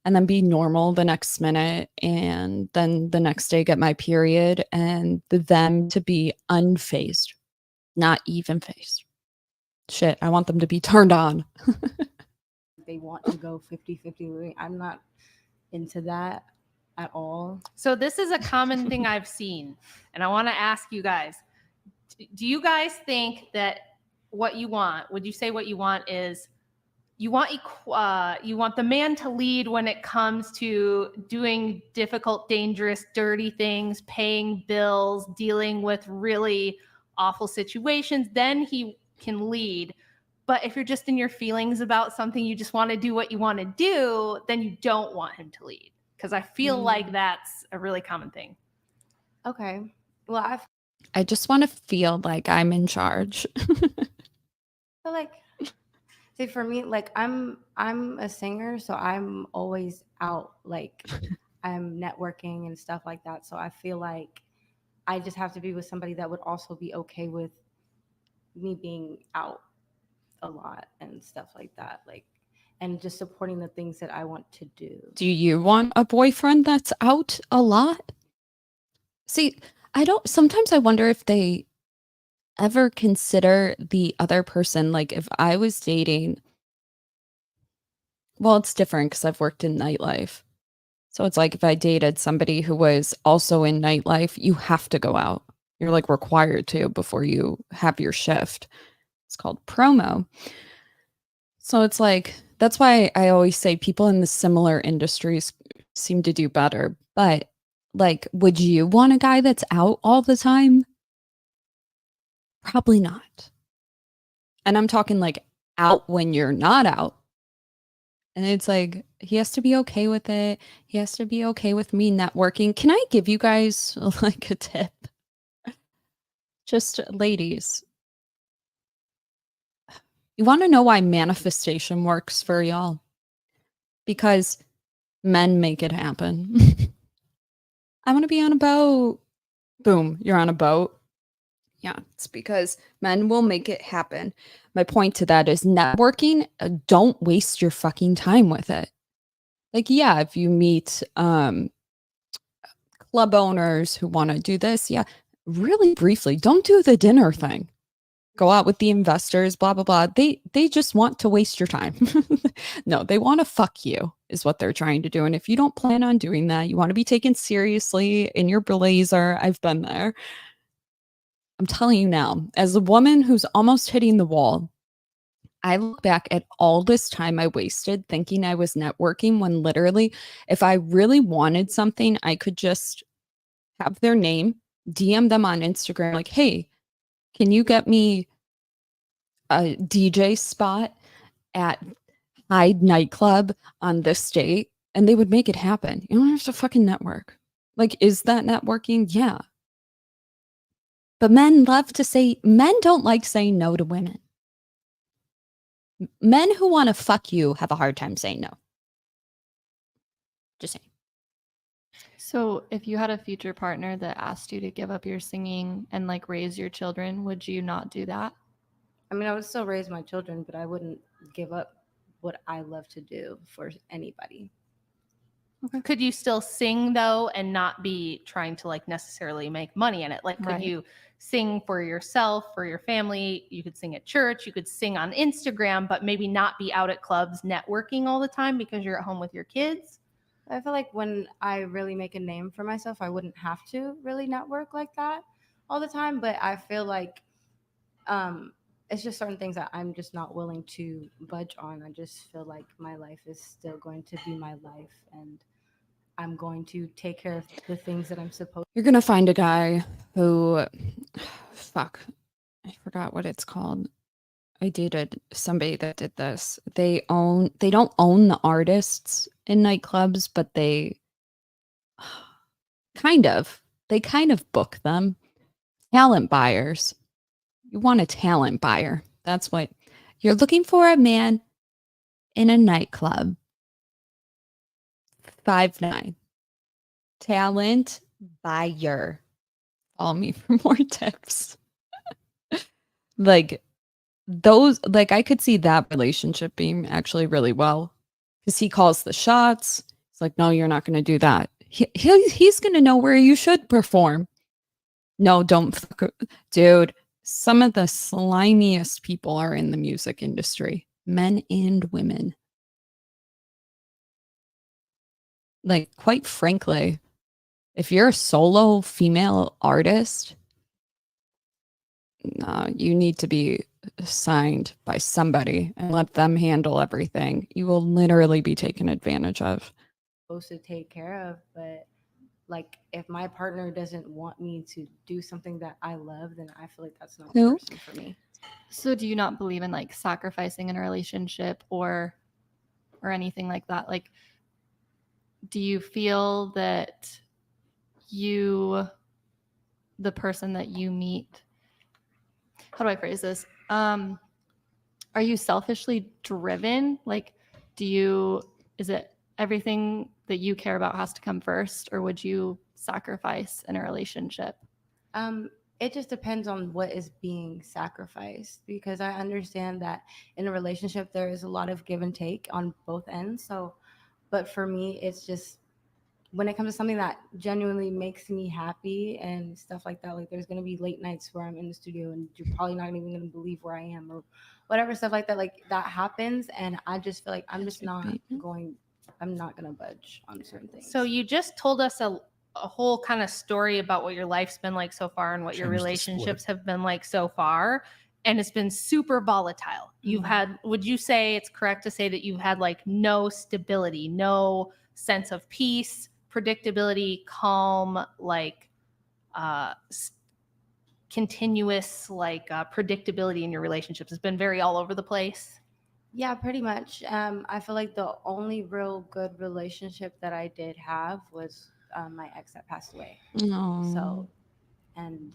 And then be normal the next minute, and then the next day get my period, and them to be unfazed, not even phased. Shit, I want them to be turned on.
they want to go 50-50. I'm not into that at all.
So this is a common thing I've seen, and I want to ask you guys, do you guys think that what you want, would you say what you want is you want the man to lead when it comes to doing difficult, dangerous, dirty things, paying bills, dealing with really awful situations, then he can lead. But if you're just in your feelings about something, you just want to do what you want to do, then you don't want him to lead. Because I feel like that's a really common thing.
Okay. Well,
I just want to feel like I'm in charge.
I feel like, see, for me, like I'm a singer, so I'm always out, like I'm networking and stuff like that. So I feel like I just have to be with somebody that would also be okay with me being out a lot and stuff like that, like, and just supporting the things that I want to do.
Do you want a boyfriend that's out a lot? See, sometimes I wonder if they ever consider the other person. Like if I was dating, well, it's different because I've worked in nightlife. So it's like if I dated somebody who was also in nightlife, you have to go out. You're like required to before you have your shift. It's called promo. So it's like, that's why I always say people in the similar industries seem to do better. But like, would you want a guy that's out all the time? Probably not. And I'm talking like out when you're not out. And it's like, he has to be okay with it. He has to be okay with me networking. Can I give you guys like a tip? Just ladies. You want to know why manifestation works for y'all? Because men make it happen. I want to be on a boat. Boom, you're on a boat. Yeah, it's because men will make it happen. My point to that is networking, don't waste your fucking time with it. Like, yeah, if you meet club owners who want to do this, yeah, really briefly, don't do the dinner thing. Go out with the investors, blah, blah, blah. They just want to waste your time. No, they want to fuck you is what they're trying to do. And if you don't plan on doing that, you want to be taken seriously in your blazer. I've been there. I'm telling you now, as a woman who's almost hitting the wall, I look back at all this time I wasted thinking I was networking when literally, if I really wanted something, I could just have their name, DM them on Instagram, like, hey, can you get me a DJ spot at Hyde nightclub on this date? And they would make it happen. You don't have to fucking network. Like, is that networking? Yeah. But men don't like saying no to women. Men who want to fuck you have a hard time saying no. Just saying.
So if you had a future partner that asked you to give up your singing and like raise your children, would you not do that?
I mean, I would still raise my children, but I wouldn't give up what I love to do for anybody.
Could you still sing though and not be trying to like necessarily make money in it? Like, could
Right.
you sing for yourself, for your family? You could sing at church, you could sing on Instagram, but maybe not be out at clubs networking all the time because you're at home with your kids?
I feel like when I really make a name for myself, I wouldn't have to really network like that all the time. But I feel like it's just certain things that I'm just not willing to budge on. I just feel like my life is still going to be my life, and I'm going to take care of the things that I'm supposed
You're going to find a guy who, fuck, I forgot what it's called. I dated somebody that did this. They don't own the artists in nightclubs, but they kind of book them. Talent buyers. You want a talent buyer. That's what you're looking for, a man in a nightclub. 5'9". Talent buyer. Follow me for more tips. Like those, like I could see that relationship being actually really well, because he calls the shots. It's like, no, you're not going to do that. He's going to know where you should perform. No, don't, dude. Some of the slimiest people are in the music industry, men and women. Like, quite frankly, if you're a solo female artist, you need to be signed by somebody and let them handle everything. You will literally be taken advantage of.
to take care of. But like, if my partner doesn't want me to do something that I love, then I feel like that's not the person for me.
So do you not believe in like sacrificing in a relationship or anything like that? Like, do you feel that the person that you meet, how do I phrase this? Are you selfishly driven? Like, is it everything that you care about has to come first, or would you sacrifice in a relationship?
It just depends on what is being sacrificed, because I understand that in a relationship there is a lot of give and take on both ends. So, but for me, it's just when it comes to something that genuinely makes me happy and stuff like that, like there's going to be late nights where I'm in the studio and you're probably not even going to believe where I am or whatever, stuff like that. Like that happens. And I just feel like I'm not going to budge on certain things.
So you just told us a whole kind of story about what your life's been like so far and what your relationships have been like so far. And it's been super volatile. You've had, would you say it's correct to say that you've had like no stability, no sense of peace, predictability, calm, like continuous like predictability in your relationships? It's been very all over the place.
Yeah, pretty much. I feel like the only real good relationship that I did have was my ex that passed away. So, and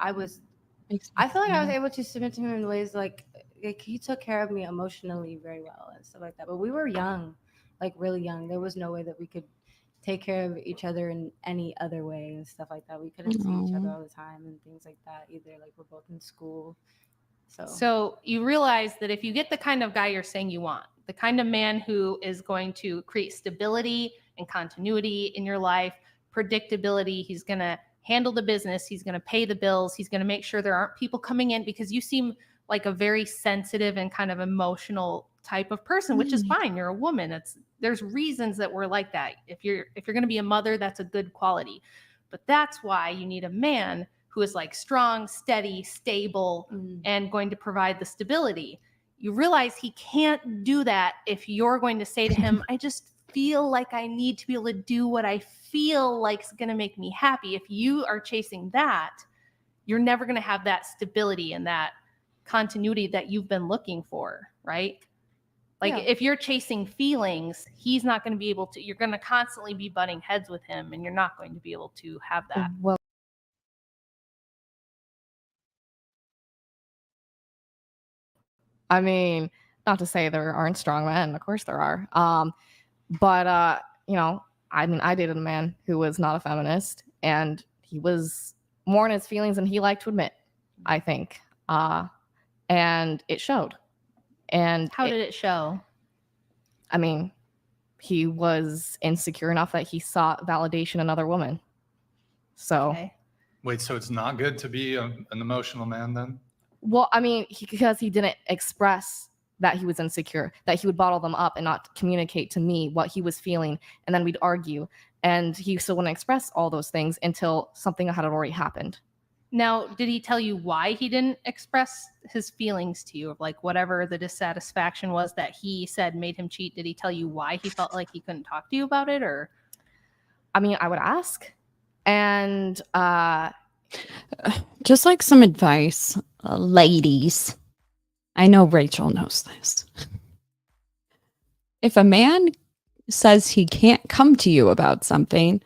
I feel like I was able to submit to him in ways like he took care of me emotionally very well and stuff like that. But we were young, like really young. There was no way that we could take care of each other in any other way and stuff like that. We couldn't see each other all the time and things like that either. Like we're both in school.
So you realize that if you get the kind of guy you're saying you want, the kind of man who is going to create stability and continuity in your life, predictability, he's going to handle the business, he's going to pay the bills, he's going to make sure there aren't people coming in, because you seem like a very sensitive and kind of emotional type of person, which is fine. You're a woman. There's reasons that we're like that. If you're going to be a mother, that's a good quality. But that's why you need a man who is like strong, steady, stable, and going to provide the stability. You realize he can't do that if you're going to say to him, I just feel like I need to be able to do what I feel like is going to make me happy. If you are chasing that, you're never going to have that stability and that continuity that you've been looking for, right? Like if you're chasing feelings, he's not going to be able to, you're going to constantly be butting heads with him, and you're not going to be able to have that.
Well, I mean, not to say there aren't strong men. Of course there are. But you know, I mean, I dated a man who was not a feminist, and he was more in his feelings than he liked to admit, I think. And it showed. And
How did it show?
I mean, he was insecure enough that he sought validation in another woman. So,
Okay.
Wait, so it's not good to be an emotional man then?
well, I mean, because he didn't express that he was insecure, that he would bottle them up and not communicate to me what he was feeling, and then we'd argue, and he still wouldn't express all those things until something had already happened.
Now, did he tell you why he didn't express his feelings to you, of like whatever the dissatisfaction was that he said made him cheat? Did he tell you why he felt like he couldn't talk to you about it, or?
I mean, I would ask, and
Just like some advice, ladies. I know Rachel knows this. If a man says he can't come to you about something,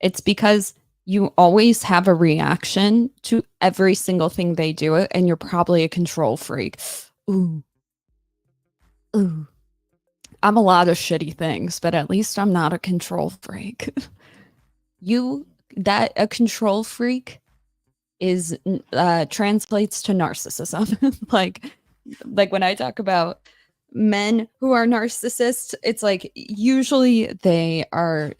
it's because you always have a reaction to every single thing they do, and you're probably a control freak. Ooh. Ooh. I'm a lot of shitty things, but at least I'm not a control freak. A control freak is translates to narcissism. like when I talk about men who are narcissists, it's like usually they are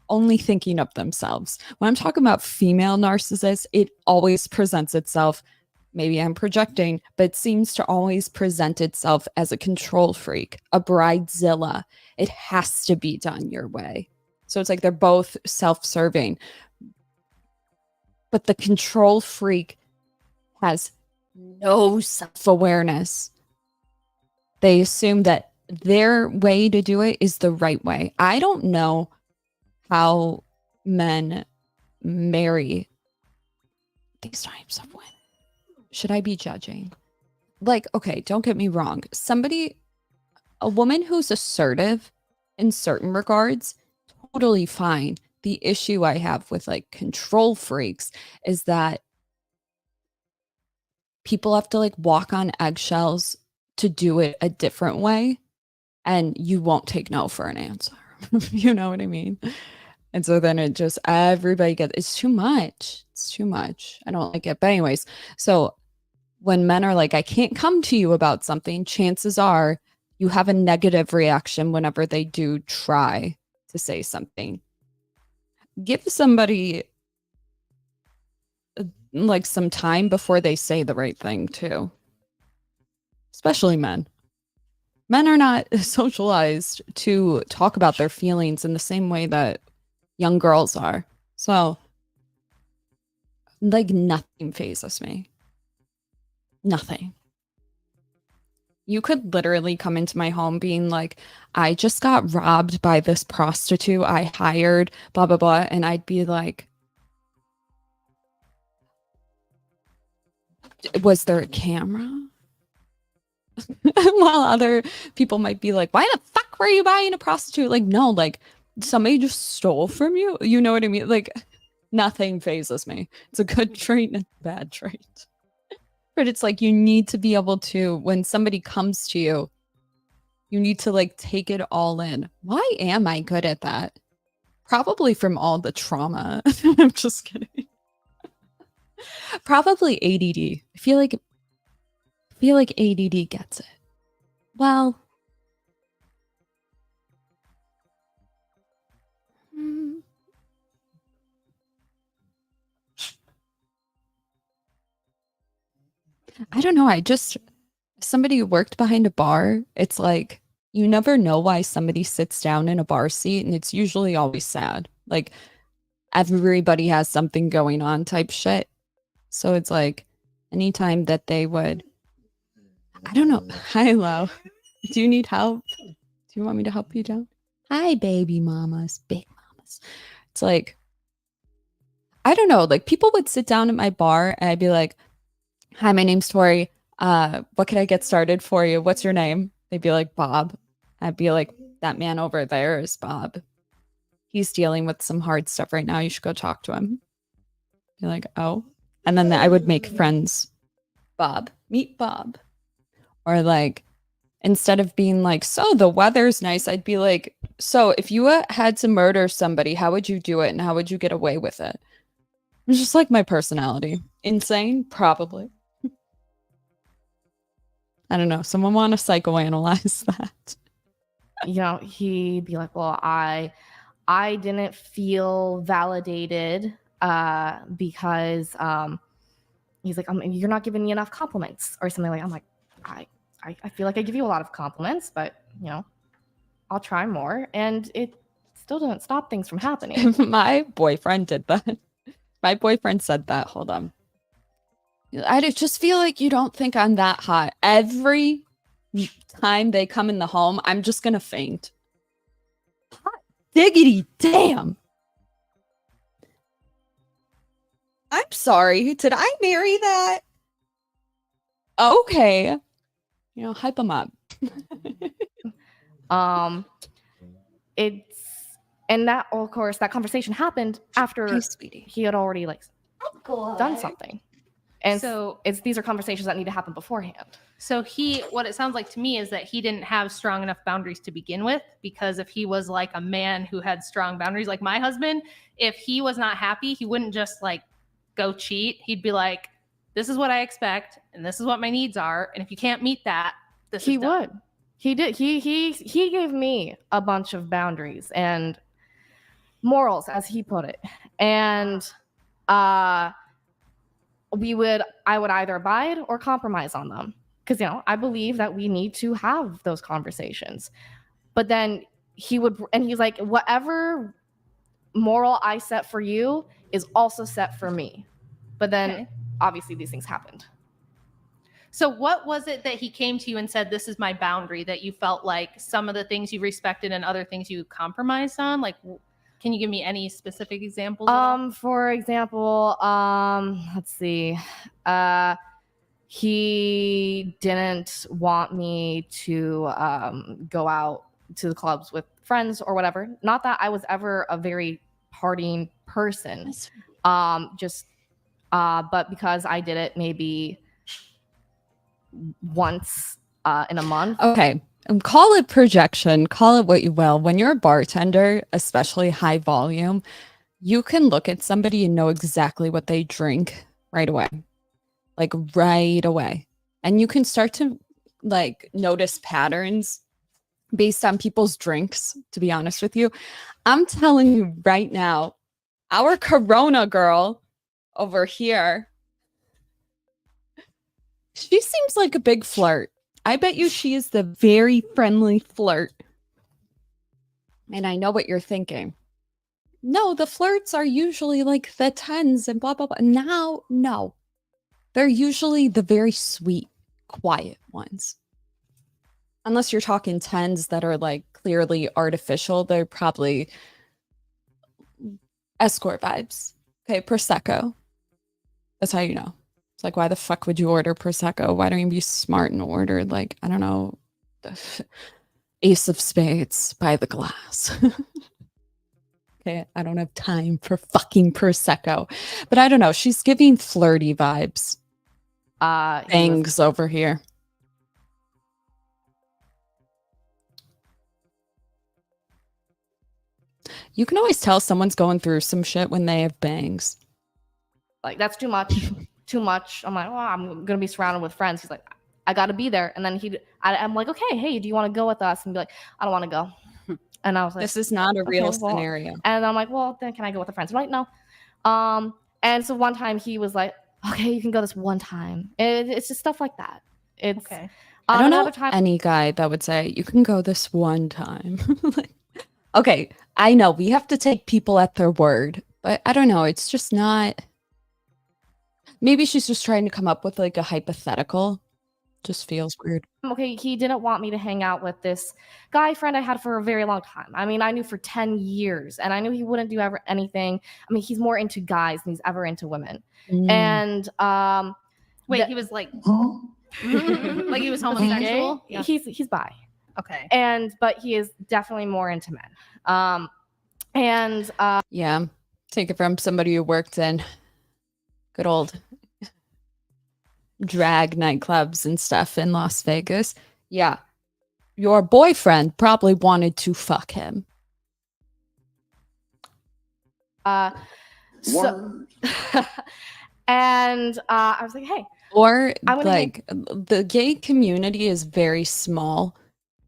only thinking of themselves. When I'm talking about female narcissists, it always presents itself, maybe I'm projecting, but it seems to always present itself as a control freak, a bridezilla. It has to be done your way. So it's like they're both self-serving. But the control freak has no self-awareness. They assume that their way to do it is the right way. I don't know how men marry these types of women. Should I be judging? Like, okay, don't get me wrong. A woman who's assertive in certain regards, totally fine. The issue I have with like control freaks is that people have to like walk on eggshells to do it a different way, and you won't take no for an answer. You know what I mean? And so then it just, everybody gets, it's too much. It's too much. I don't like it. But anyways, so when men are like, I can't come to you about something, chances are you have a negative reaction whenever they do try to say something. Give somebody like some time before they say the right thing too. Especially men. Men are not socialized to talk about their feelings in the same way that young girls are. So, like, nothing phases me. Nothing. You could literally come into my home being like, I just got robbed by this prostitute I hired, blah, blah, blah. And I'd be like, was there a camera? While other people might be like, why the fuck were you buying a prostitute? Like, no, like somebody just stole from you. You know what I mean? Like, nothing phases me. It's a good trait and a bad trait. But it's like you need to be able to, when somebody comes to you, you need to like take it all in. Why am I good at that? Probably from all the trauma. I'm just kidding. Probably ADD. I feel like ADD gets it. Well, I don't know. Somebody who worked behind a bar, it's like, you never know why somebody sits down in a bar seat, and it's usually always sad. Like, everybody has something going on type shit. So it's like, anytime that they would, I don't know. Hi, Lo. Do you need help? Do you want me to help you down? Hi, baby mamas, big mamas. It's like, I don't know. Like, people would sit down at my bar, and I'd be like, hi, my name's Tori. What can I get started for you? What's your name? They'd be like, Bob. I'd be like, that man over there is Bob. He's dealing with some hard stuff right now. You should go talk to him. Be like, oh. And then I would make friends. Bob. Meet Bob. Or like, instead of being like, so the weather's nice, I'd be like, so if you had to murder somebody, how would you do it? And how would you get away with it? It's just like my personality. Insane? Probably. I don't know. Someone want to psychoanalyze that.
You know, he'd be like, well, I didn't feel validated because he's like, you're not giving me enough compliments or something like. I'm like, I feel like I give you a lot of compliments, but you know, I'll try more, and it still doesn't stop things from happening.
My boyfriend did that. My boyfriend said that. Hold on. I just feel like you don't think I'm that hot. Every time they come in the home, I'm just gonna faint. Hot diggity damn. I'm sorry. Did I marry that? Okay. You know, hype them up.
It's and that of course that conversation happened after he had already like done something. And so these are conversations that need to happen beforehand.
So what it sounds like to me is that he didn't have strong enough boundaries to begin with, because if he was like a man who had strong boundaries, like my husband, if he was not happy, he wouldn't just like go cheat. He'd be like, this is what I expect, and this is what my needs are. And if you can't meet that,
He would. He did. He gave me a bunch of boundaries and morals, as he put it. And I would either abide or compromise on them. Because, you know, I believe that we need to have those conversations. But then he's like, whatever moral I set for you is also set for me. But then obviously these things happened.
So what was it that he came to you and said, this is my boundary, that you felt like some of the things you respected and other things you compromised on? Like, can you give me any specific examples?
For example, let's see. He didn't want me to go out to the clubs with friends or whatever. Not that I was ever a very partying person. But because I did it maybe once in a month.
Okay. Call it projection, call it what you will. When you're a bartender, especially high volume, you can look at somebody and know exactly what they drink right away. Like right away. And you can start to like notice patterns based on people's drinks, to be honest with you. I'm telling you right now, our Corona girl over here, she seems like a big flirt. I bet you she is the very friendly flirt. And I know what you're thinking. No, the flirts are usually like the 10s and blah, blah, blah. Now, no. They're usually the very sweet, quiet ones. Unless you're talking 10s that are like clearly artificial, they're probably escort vibes. Okay, Prosecco. That's how you know. It's like, why the fuck would you order Prosecco? Why don't you be smart and order, like, I don't know, the Ace of Spades by the glass. Okay, I don't have time for fucking Prosecco. But I don't know. She's giving flirty vibes. Bangs over here. You can always tell someone's going through some shit when they have bangs.
Like, that's too much. Too much. I'm like, oh, I'm gonna be surrounded with friends. He's like, I gotta be there. And then I'm like, okay, hey, do you want to go with us? And be like, I don't want to go. And I was like,
this is not a real scenario.
And I'm like, well, then can I go with the friends? I'm like, no. And so one time he was like, okay, you can go this one time. It's just stuff like that. It's okay.
I don't know any guy that would say you can go this one time. Like, okay, I know we have to take people at their word, but I don't know. It's just not. Maybe she's just trying to come up with like a hypothetical. Just feels weird.
Okay, he didn't want me to hang out with this guy friend I had for a very long time. I mean, I knew for 10 years, and I knew he wouldn't do ever anything. I mean, he's more into guys than he's ever into women. And
wait, he was like, like he was homosexual?
Yeah. He's bi.
Okay.
But he is definitely more into men.
Yeah, take it from somebody who worked in good old drag nightclubs and stuff in Las Vegas. Yeah. Your boyfriend probably wanted to fuck him.
I was like, hey,
Or
I wanna hang-
like the gay community is very small,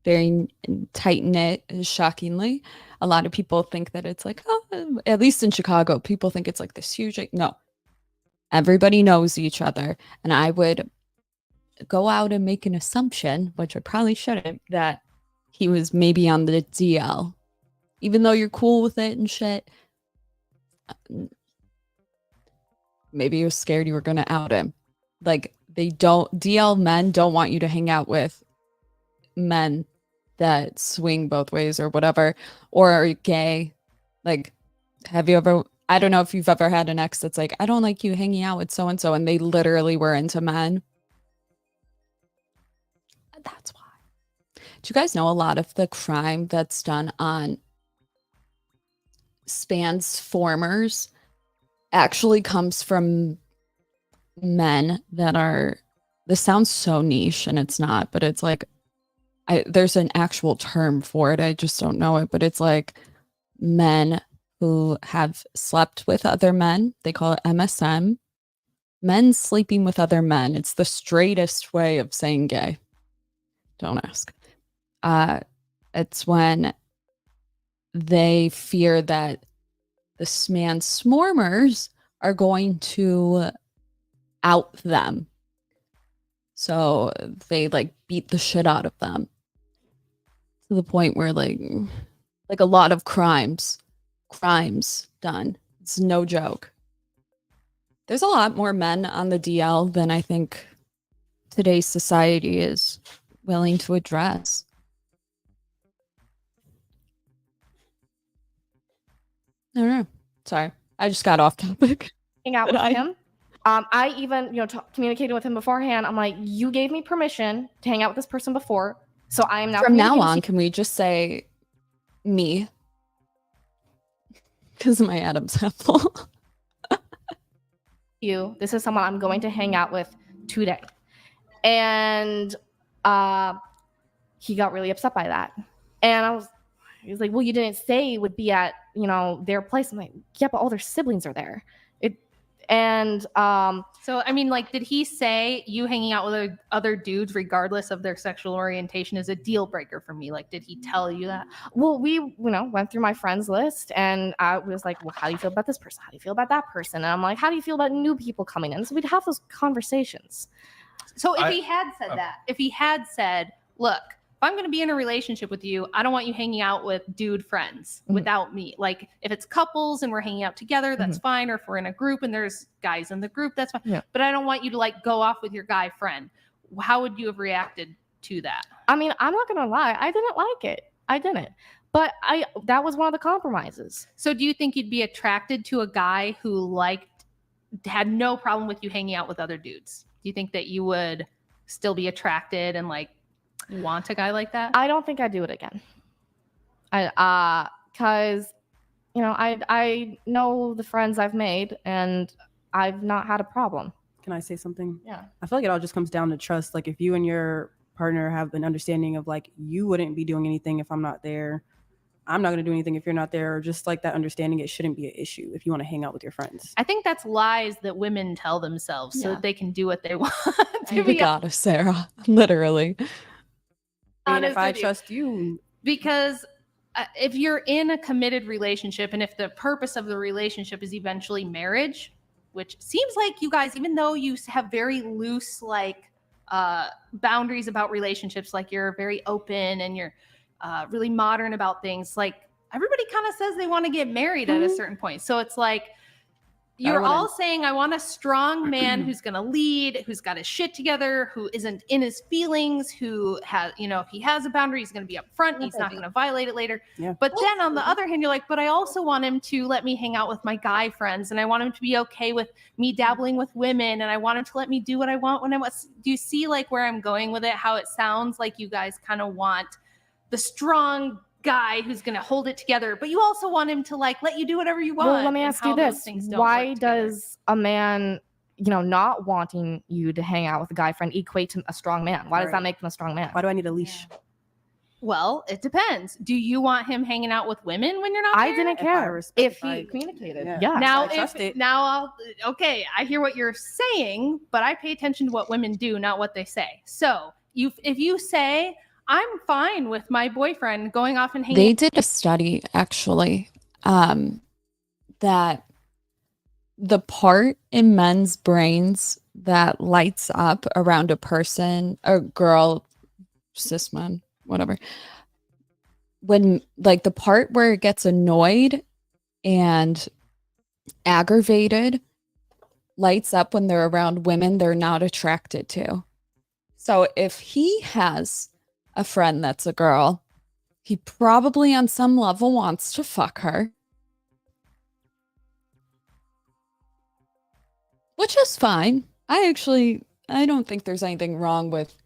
very tight knit, shockingly. A lot of people think that it's like, oh, at least in Chicago, people think it's like this huge. No, everybody knows each other. And I would go out and make an assumption, which I probably shouldn't, that he was maybe on the DL. Even though you're cool with it and shit, maybe he was scared you were going to out him. Like, DL men don't want you to hang out with men that swing both ways or whatever, or are gay. Like, have you ever, I don't know if you've ever had an ex that's like, I don't like you hanging out with so-and-so, and they literally were into men. That's why. Do you guys know a lot of the crime that's done on transformers actually comes from men that are, this sounds so niche and it's not, but it's like, there's an actual term for it. I just don't know it, but it's like men who have slept with other men. They call it MSM. Men sleeping with other men. It's the straightest way of saying gay. Don't ask. It's when they fear that the transformers are going to out them. So they like beat the shit out of them to the point where like a lot of crimes done. It's no joke. There's a lot more men on the DL than I think today's society is willing to address. I don't know. Sorry. I just got off topic.
Hang out with him. I even, communicated with him beforehand. I'm like, you gave me permission to hang out with this person before, so I am now.
From now on, can we just say me? Because my Adam's apple.
This is someone I'm going to hang out with today. And he got really upset by that. And he was like, well, you didn't say it would be at, their place. I'm like, yeah, but all their siblings are there.
So, I mean, like, did he say you hanging out with other dudes, regardless of their sexual orientation, is a deal breaker for me? Like, did he tell you that?
Well, we, went through my friends list, and I was like, well, how do you feel about this person? How do you feel about that person? And I'm like, how do you feel about new people coming in? So we'd have those conversations.
So if he had said, look, if I'm going to be in a relationship with you, I don't want you hanging out with dude friends without me. Like, if it's couples and we're hanging out together, that's fine. Or if we're in a group and there's guys in the group, that's fine. Yeah. But I don't want you to like go off with your guy friend. How would you have reacted to that?
I mean, I'm not going to lie. I didn't like it. I didn't. But that was one of the compromises.
So do you think you'd be attracted to a guy who had no problem with you hanging out with other dudes? Do you think that you would still be attracted and like want a guy like that?
I don't think I'd do it again. Because I know the friends I've made and I've not had a problem.
Can I say something?
Yeah.
I feel like it all just comes down to trust. Like, if you and your partner have an understanding of like, you wouldn't be doing anything if I'm not there, I'm not going to do anything if you're not there, or just like that understanding, it shouldn't be an issue if you want to hang out with your friends.
I think that's lies that women tell themselves so that they can do what they want.
The goddess, Sarah. Literally.
And if I trust you.
Because if you're in a committed relationship, and if the purpose of the relationship is eventually marriage, which seems like you guys, even though you have very loose boundaries about relationships, like you're very open and you're really modern about things, like everybody kind of says they want to get married at a certain point. So it's like you're all saying, I want a strong man who's going to lead, who's got his shit together, who isn't in his feelings, who has, if he has a boundary, he's going to be upfront and he's not going to violate it later. Yeah. But then on the other hand, you're like, but I also want him to let me hang out with my guy friends, and I want him to be okay with me dabbling with women, and I want him to let me do what I want when I want. Do you see like where I'm going with it? How it sounds like you guys kind of want the strong guy who's going to hold it together, but you also want him to like let you do whatever you want.
Well, let me ask you this. Why does a man, not wanting you to hang out with a guy friend equate to a strong man? Why does that make him a strong man?
Why do I need a leash?
Well, it depends. Do you want him hanging out with women when you're not
I
there?
didn't care if he
I-
communicated.
Yeah.
Yeah.
Now,
I trust it.
okay, I hear what you're saying, but I pay attention to what women do, not what they say. So if you say, I'm fine with my boyfriend going off and hanging
They did a study actually that the part in men's brains that lights up around a person, a girl, cis man, whatever, when like the part where it gets annoyed and aggravated lights up when they're around women they're not attracted to. So if he has a friend that's a girl, he probably on some level wants to fuck her. Which is fine. I don't think there's anything wrong with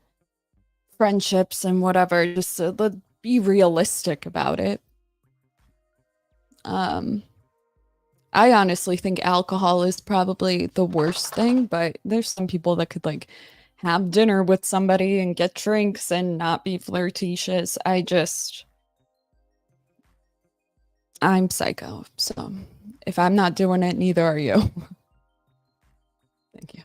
friendships and whatever. Just let's be realistic about it. I honestly think alcohol is probably the worst thing, but there's some people that could like have dinner with somebody and get drinks and not be flirtatious. I'm psycho. So if I'm not doing it, neither are you. Thank you.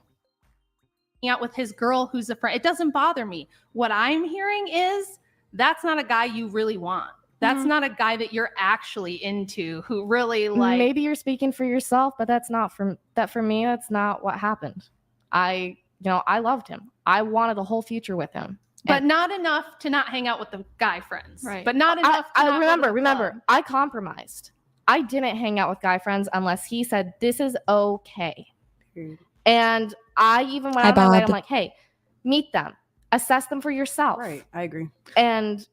out with his girl who's a friend. It doesn't bother me. What I'm hearing is that's not a guy you really want. That's not a guy that you're actually into who really like.
Maybe you're speaking for yourself, but that's not for me. That's not what happened. I loved him. I wanted a whole future with him.
But not enough to not hang out with the guy friends.
Right.
But not enough to not go to the
remember,
club.
I compromised. I didn't hang out with guy friends unless he said, this is okay. And I even went out of my way, I'm like, hey, meet them. Assess them for yourself.
Right. I agree.
And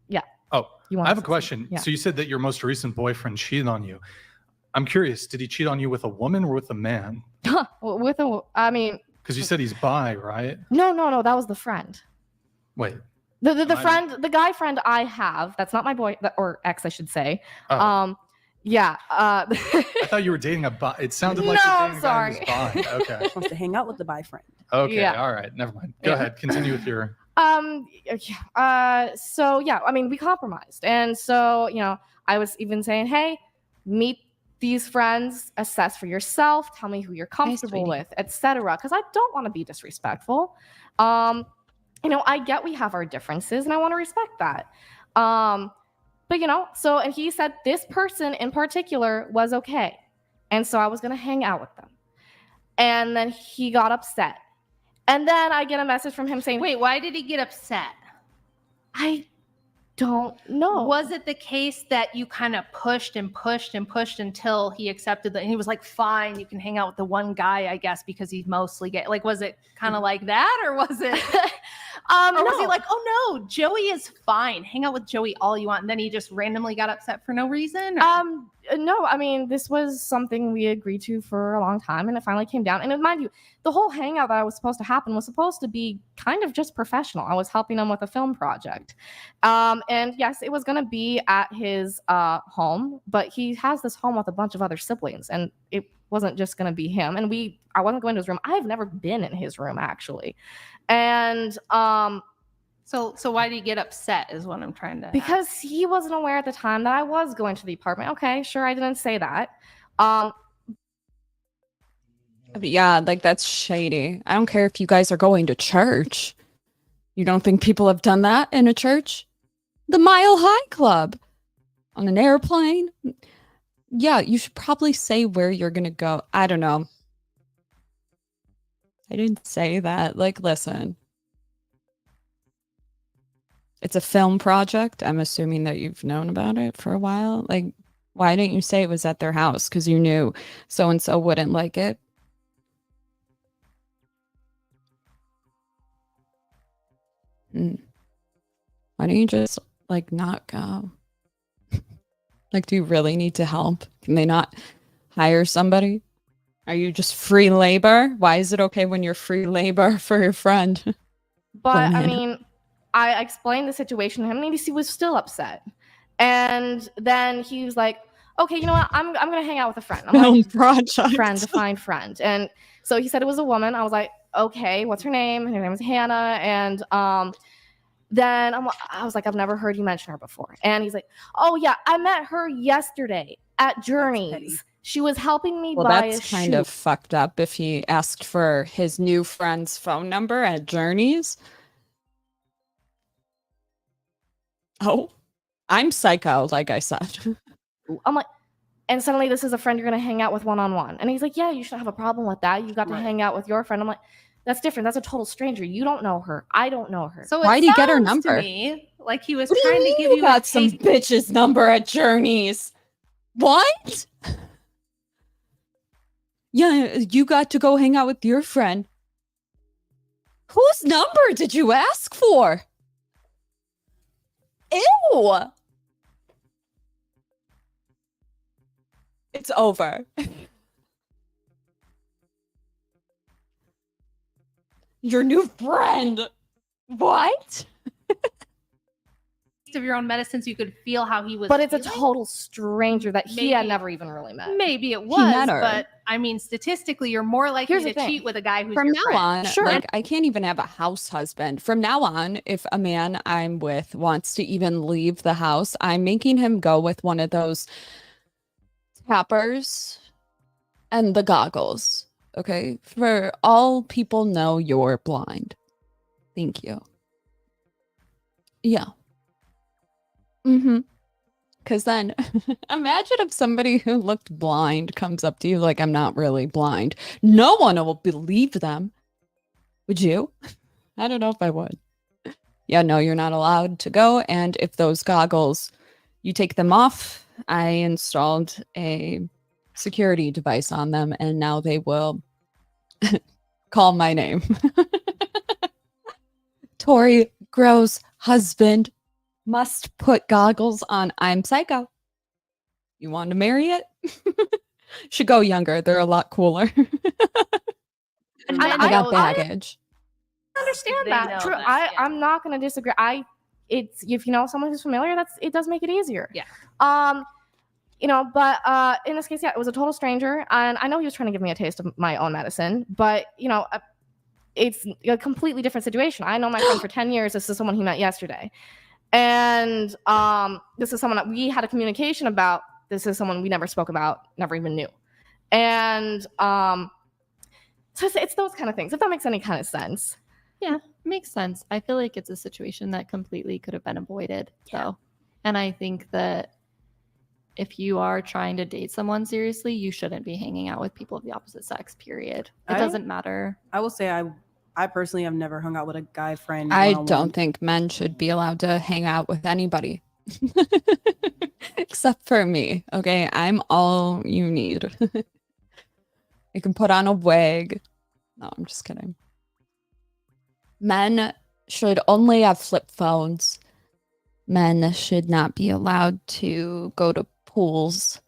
yeah.
Oh, I have a question.
Yeah.
So you said that your most recent boyfriend cheated on you. I'm curious, did he cheat on you with a woman or with a man? Because you said he's bi, right?
No, that was the friend.
Wait.
The guy friend I have, that's not my boy, or ex, I should say.
Oh.
Yeah.
I thought you were dating a bi. It sounded like
No,
you're
I'm
dating a guy who's bi. Okay.
Wants to hang out with the bi friend.
Okay.
Yeah.
All right. Never mind. Go ahead. Continue with your.
So yeah, I mean, we compromised. And so, I was even saying, hey, meet these friends, assess for yourself, tell me who you're comfortable with, etc. Because I don't want to be disrespectful. I get we have our differences and I want to respect that. But and he said this person in particular was okay. And so I was going to hang out with them. And then he got upset. And then I get a message from him saying,
wait, why did he get upset?
I don't know.
Was it the case that you kind of pushed and pushed and pushed until he accepted that? And he was like, fine, you can hang out with the one guy, I guess, because he's mostly gay. Like, was it kind of like that? Or was it? Or was he like, oh no, Joey is fine. Hang out with Joey all you want. And then he just randomly got upset for no reason?
No, I mean, this was something we agreed to for a long time and it finally came down. And mind you, the whole hangout that was supposed to happen was supposed to be kind of just professional. I was helping him with a film project. And yes, it was going to be at his home, but he has this home with a bunch of other siblings and it wasn't just going to be him. And I wasn't going to his room. I've never been in his room actually. And
So why did he get upset is what I'm trying to
because ask. He wasn't aware at the time that I was going to the apartment. Okay, sure, I didn't say that.
Yeah, like that's shady. I don't care if you guys are going to church. You don't think people have done that in a church? The Mile High Club. On an airplane? Yeah, you should probably say where you're going to go. I don't know. I didn't say that. Like, listen. It's a film project. I'm assuming that you've known about it for a while. Like, why didn't you say it was at their house? Because you knew so-and-so wouldn't like it. Why don't you just, like, not go? Like, do you really need to help? Can they not hire somebody? Are you just free labor? Why is it okay when you're free labor for your friend?
But, I mean, I explained the situation to him and he was still upset. And then he was like, okay, you know what? I'm going to hang out with a friend. I'm like,
project.
Friend, define friend. And so he said it was a woman. I was like, okay, what's her name? Her name is Hannah. And then I was like, I've never heard you mention her before. And he's like, oh yeah, I met her yesterday at Journeys. She was helping me
Well,
buy
that's
a
kind
shoe.
of fucked up if he asked for his new friend's phone number at Journeys. Oh, I'm psycho, like I said.
I'm like, and suddenly this is a friend you're going to hang out with one-on-one. And he's like, yeah, you shouldn't have a problem with that. You got to hang out with your friend. I'm like, that's different. That's a total stranger. You don't know her. I don't know her.
So
Why'd he get her
sounds
number?
To me, like he was
What do
trying to
mean
give you
got
a
some
taste.
bitch's number at Journeys. What? Yeah, you got to go hang out with your friend. Whose number did you ask for? Ew. It's over. Your new friend. What?
Of your own medicine, so you could feel how he was.
But it's a
feeling?
total stranger that he had
Maybe-
never even really met.
Maybe it
He
was,
met her.
but I mean, statistically, you're more likely
Here's the
to
thing.
cheat with a guy who's
From
your
now
friend.
on,
Sure.
like I can't even have a house husband. From now on, if a man I'm with wants to even leave the house, I'm making him go with one of those tappers and the goggles. Okay. For all people know you're blind. Thank you. Yeah. Mm-hmm. Because then imagine if somebody who looked blind comes up to you like, I'm not really blind. No one will believe them. Would you? I don't know if I would. Yeah, no, you're not allowed to go. And if those goggles, you take them off, I installed a security device on them and now they will call my name. Torrie Gro's husband must put goggles on. I'm psycho. You want to marry it? Should go younger. They're a lot cooler.
And
I
I got
know-
baggage.
understand
They
that.
know
True.
that, yeah.
I'm not going to disagree. It's if you know someone who's familiar, it does make it easier.
Yeah.
But in this case, yeah, it was a total stranger, and I know he was trying to give me a taste of my own medicine, but it's a completely different situation. I know my friend for 10 years. This is someone he met yesterday, and this is someone that we had a communication about. This is someone we never spoke about, never even knew, and so it's those kind of things. If that makes any kind of sense.
Yeah, makes sense. I feel like it's a situation that completely could have been avoided, though. And I think that if you are trying to date someone seriously, you shouldn't be hanging out with people of the opposite sex, period. It doesn't matter.
I will say I personally have never hung out with a guy friend.
I
one-on-one.
don't think men should be allowed to hang out with anybody. Except for me. Okay, I'm all you need. You can put on a wig. No, I'm just kidding. Men should only have flip phones. Men should not be allowed to go to pools.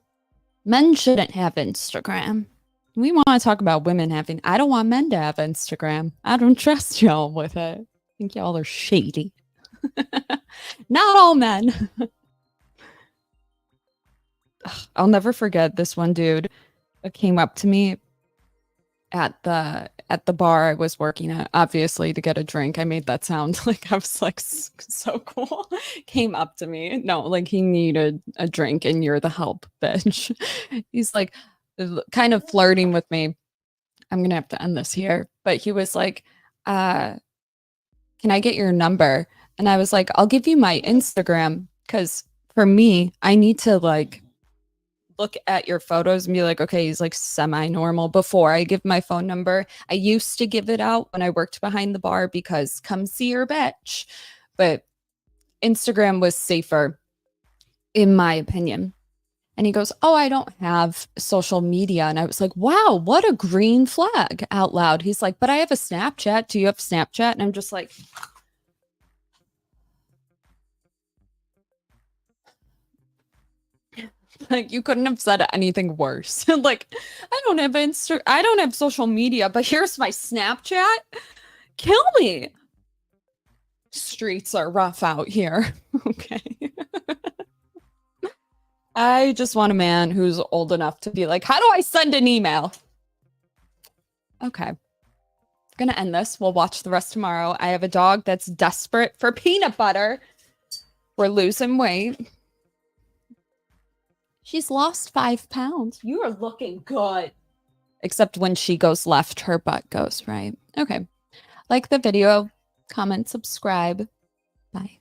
Men shouldn't have Instagram. We want to talk about women having. I don't want men to have Instagram. I don't trust y'all with it. I think y'all are shady. Not all men. I'll never forget this one dude that came up to me at the bar I was working at, obviously to get a drink. I made that sound like I was like so cool. Came up to me. No, like he needed a drink and you're the help, bitch. He's like kind of flirting with me. I'm gonna have to end this here. But he was like, can I get your number? And I was like, I'll give you my Instagram because for me, I need to like look at your photos and be like, okay, he's like semi-normal before I give my phone number. I used to give it out when I worked behind the bar because come see your bitch. But Instagram was safer, in my opinion. And he goes, oh, I don't have social media. And I was like, wow, what a green flag out loud. He's like, but I have a Snapchat. Do you have Snapchat? And I'm just like, like you couldn't have said anything worse. Like, I don't have social media, but here's my Snapchat. Kill me. Streets are rough out here. Okay. I just want a man who's old enough to be like, how do I send an email? Okay. going to end this. We'll watch the rest tomorrow. I have a dog that's desperate for peanut butter. We're losing weight. She's lost 5 pounds. You are looking good. Except when she goes left, her butt goes right. Okay. Like the video, comment, subscribe. Bye.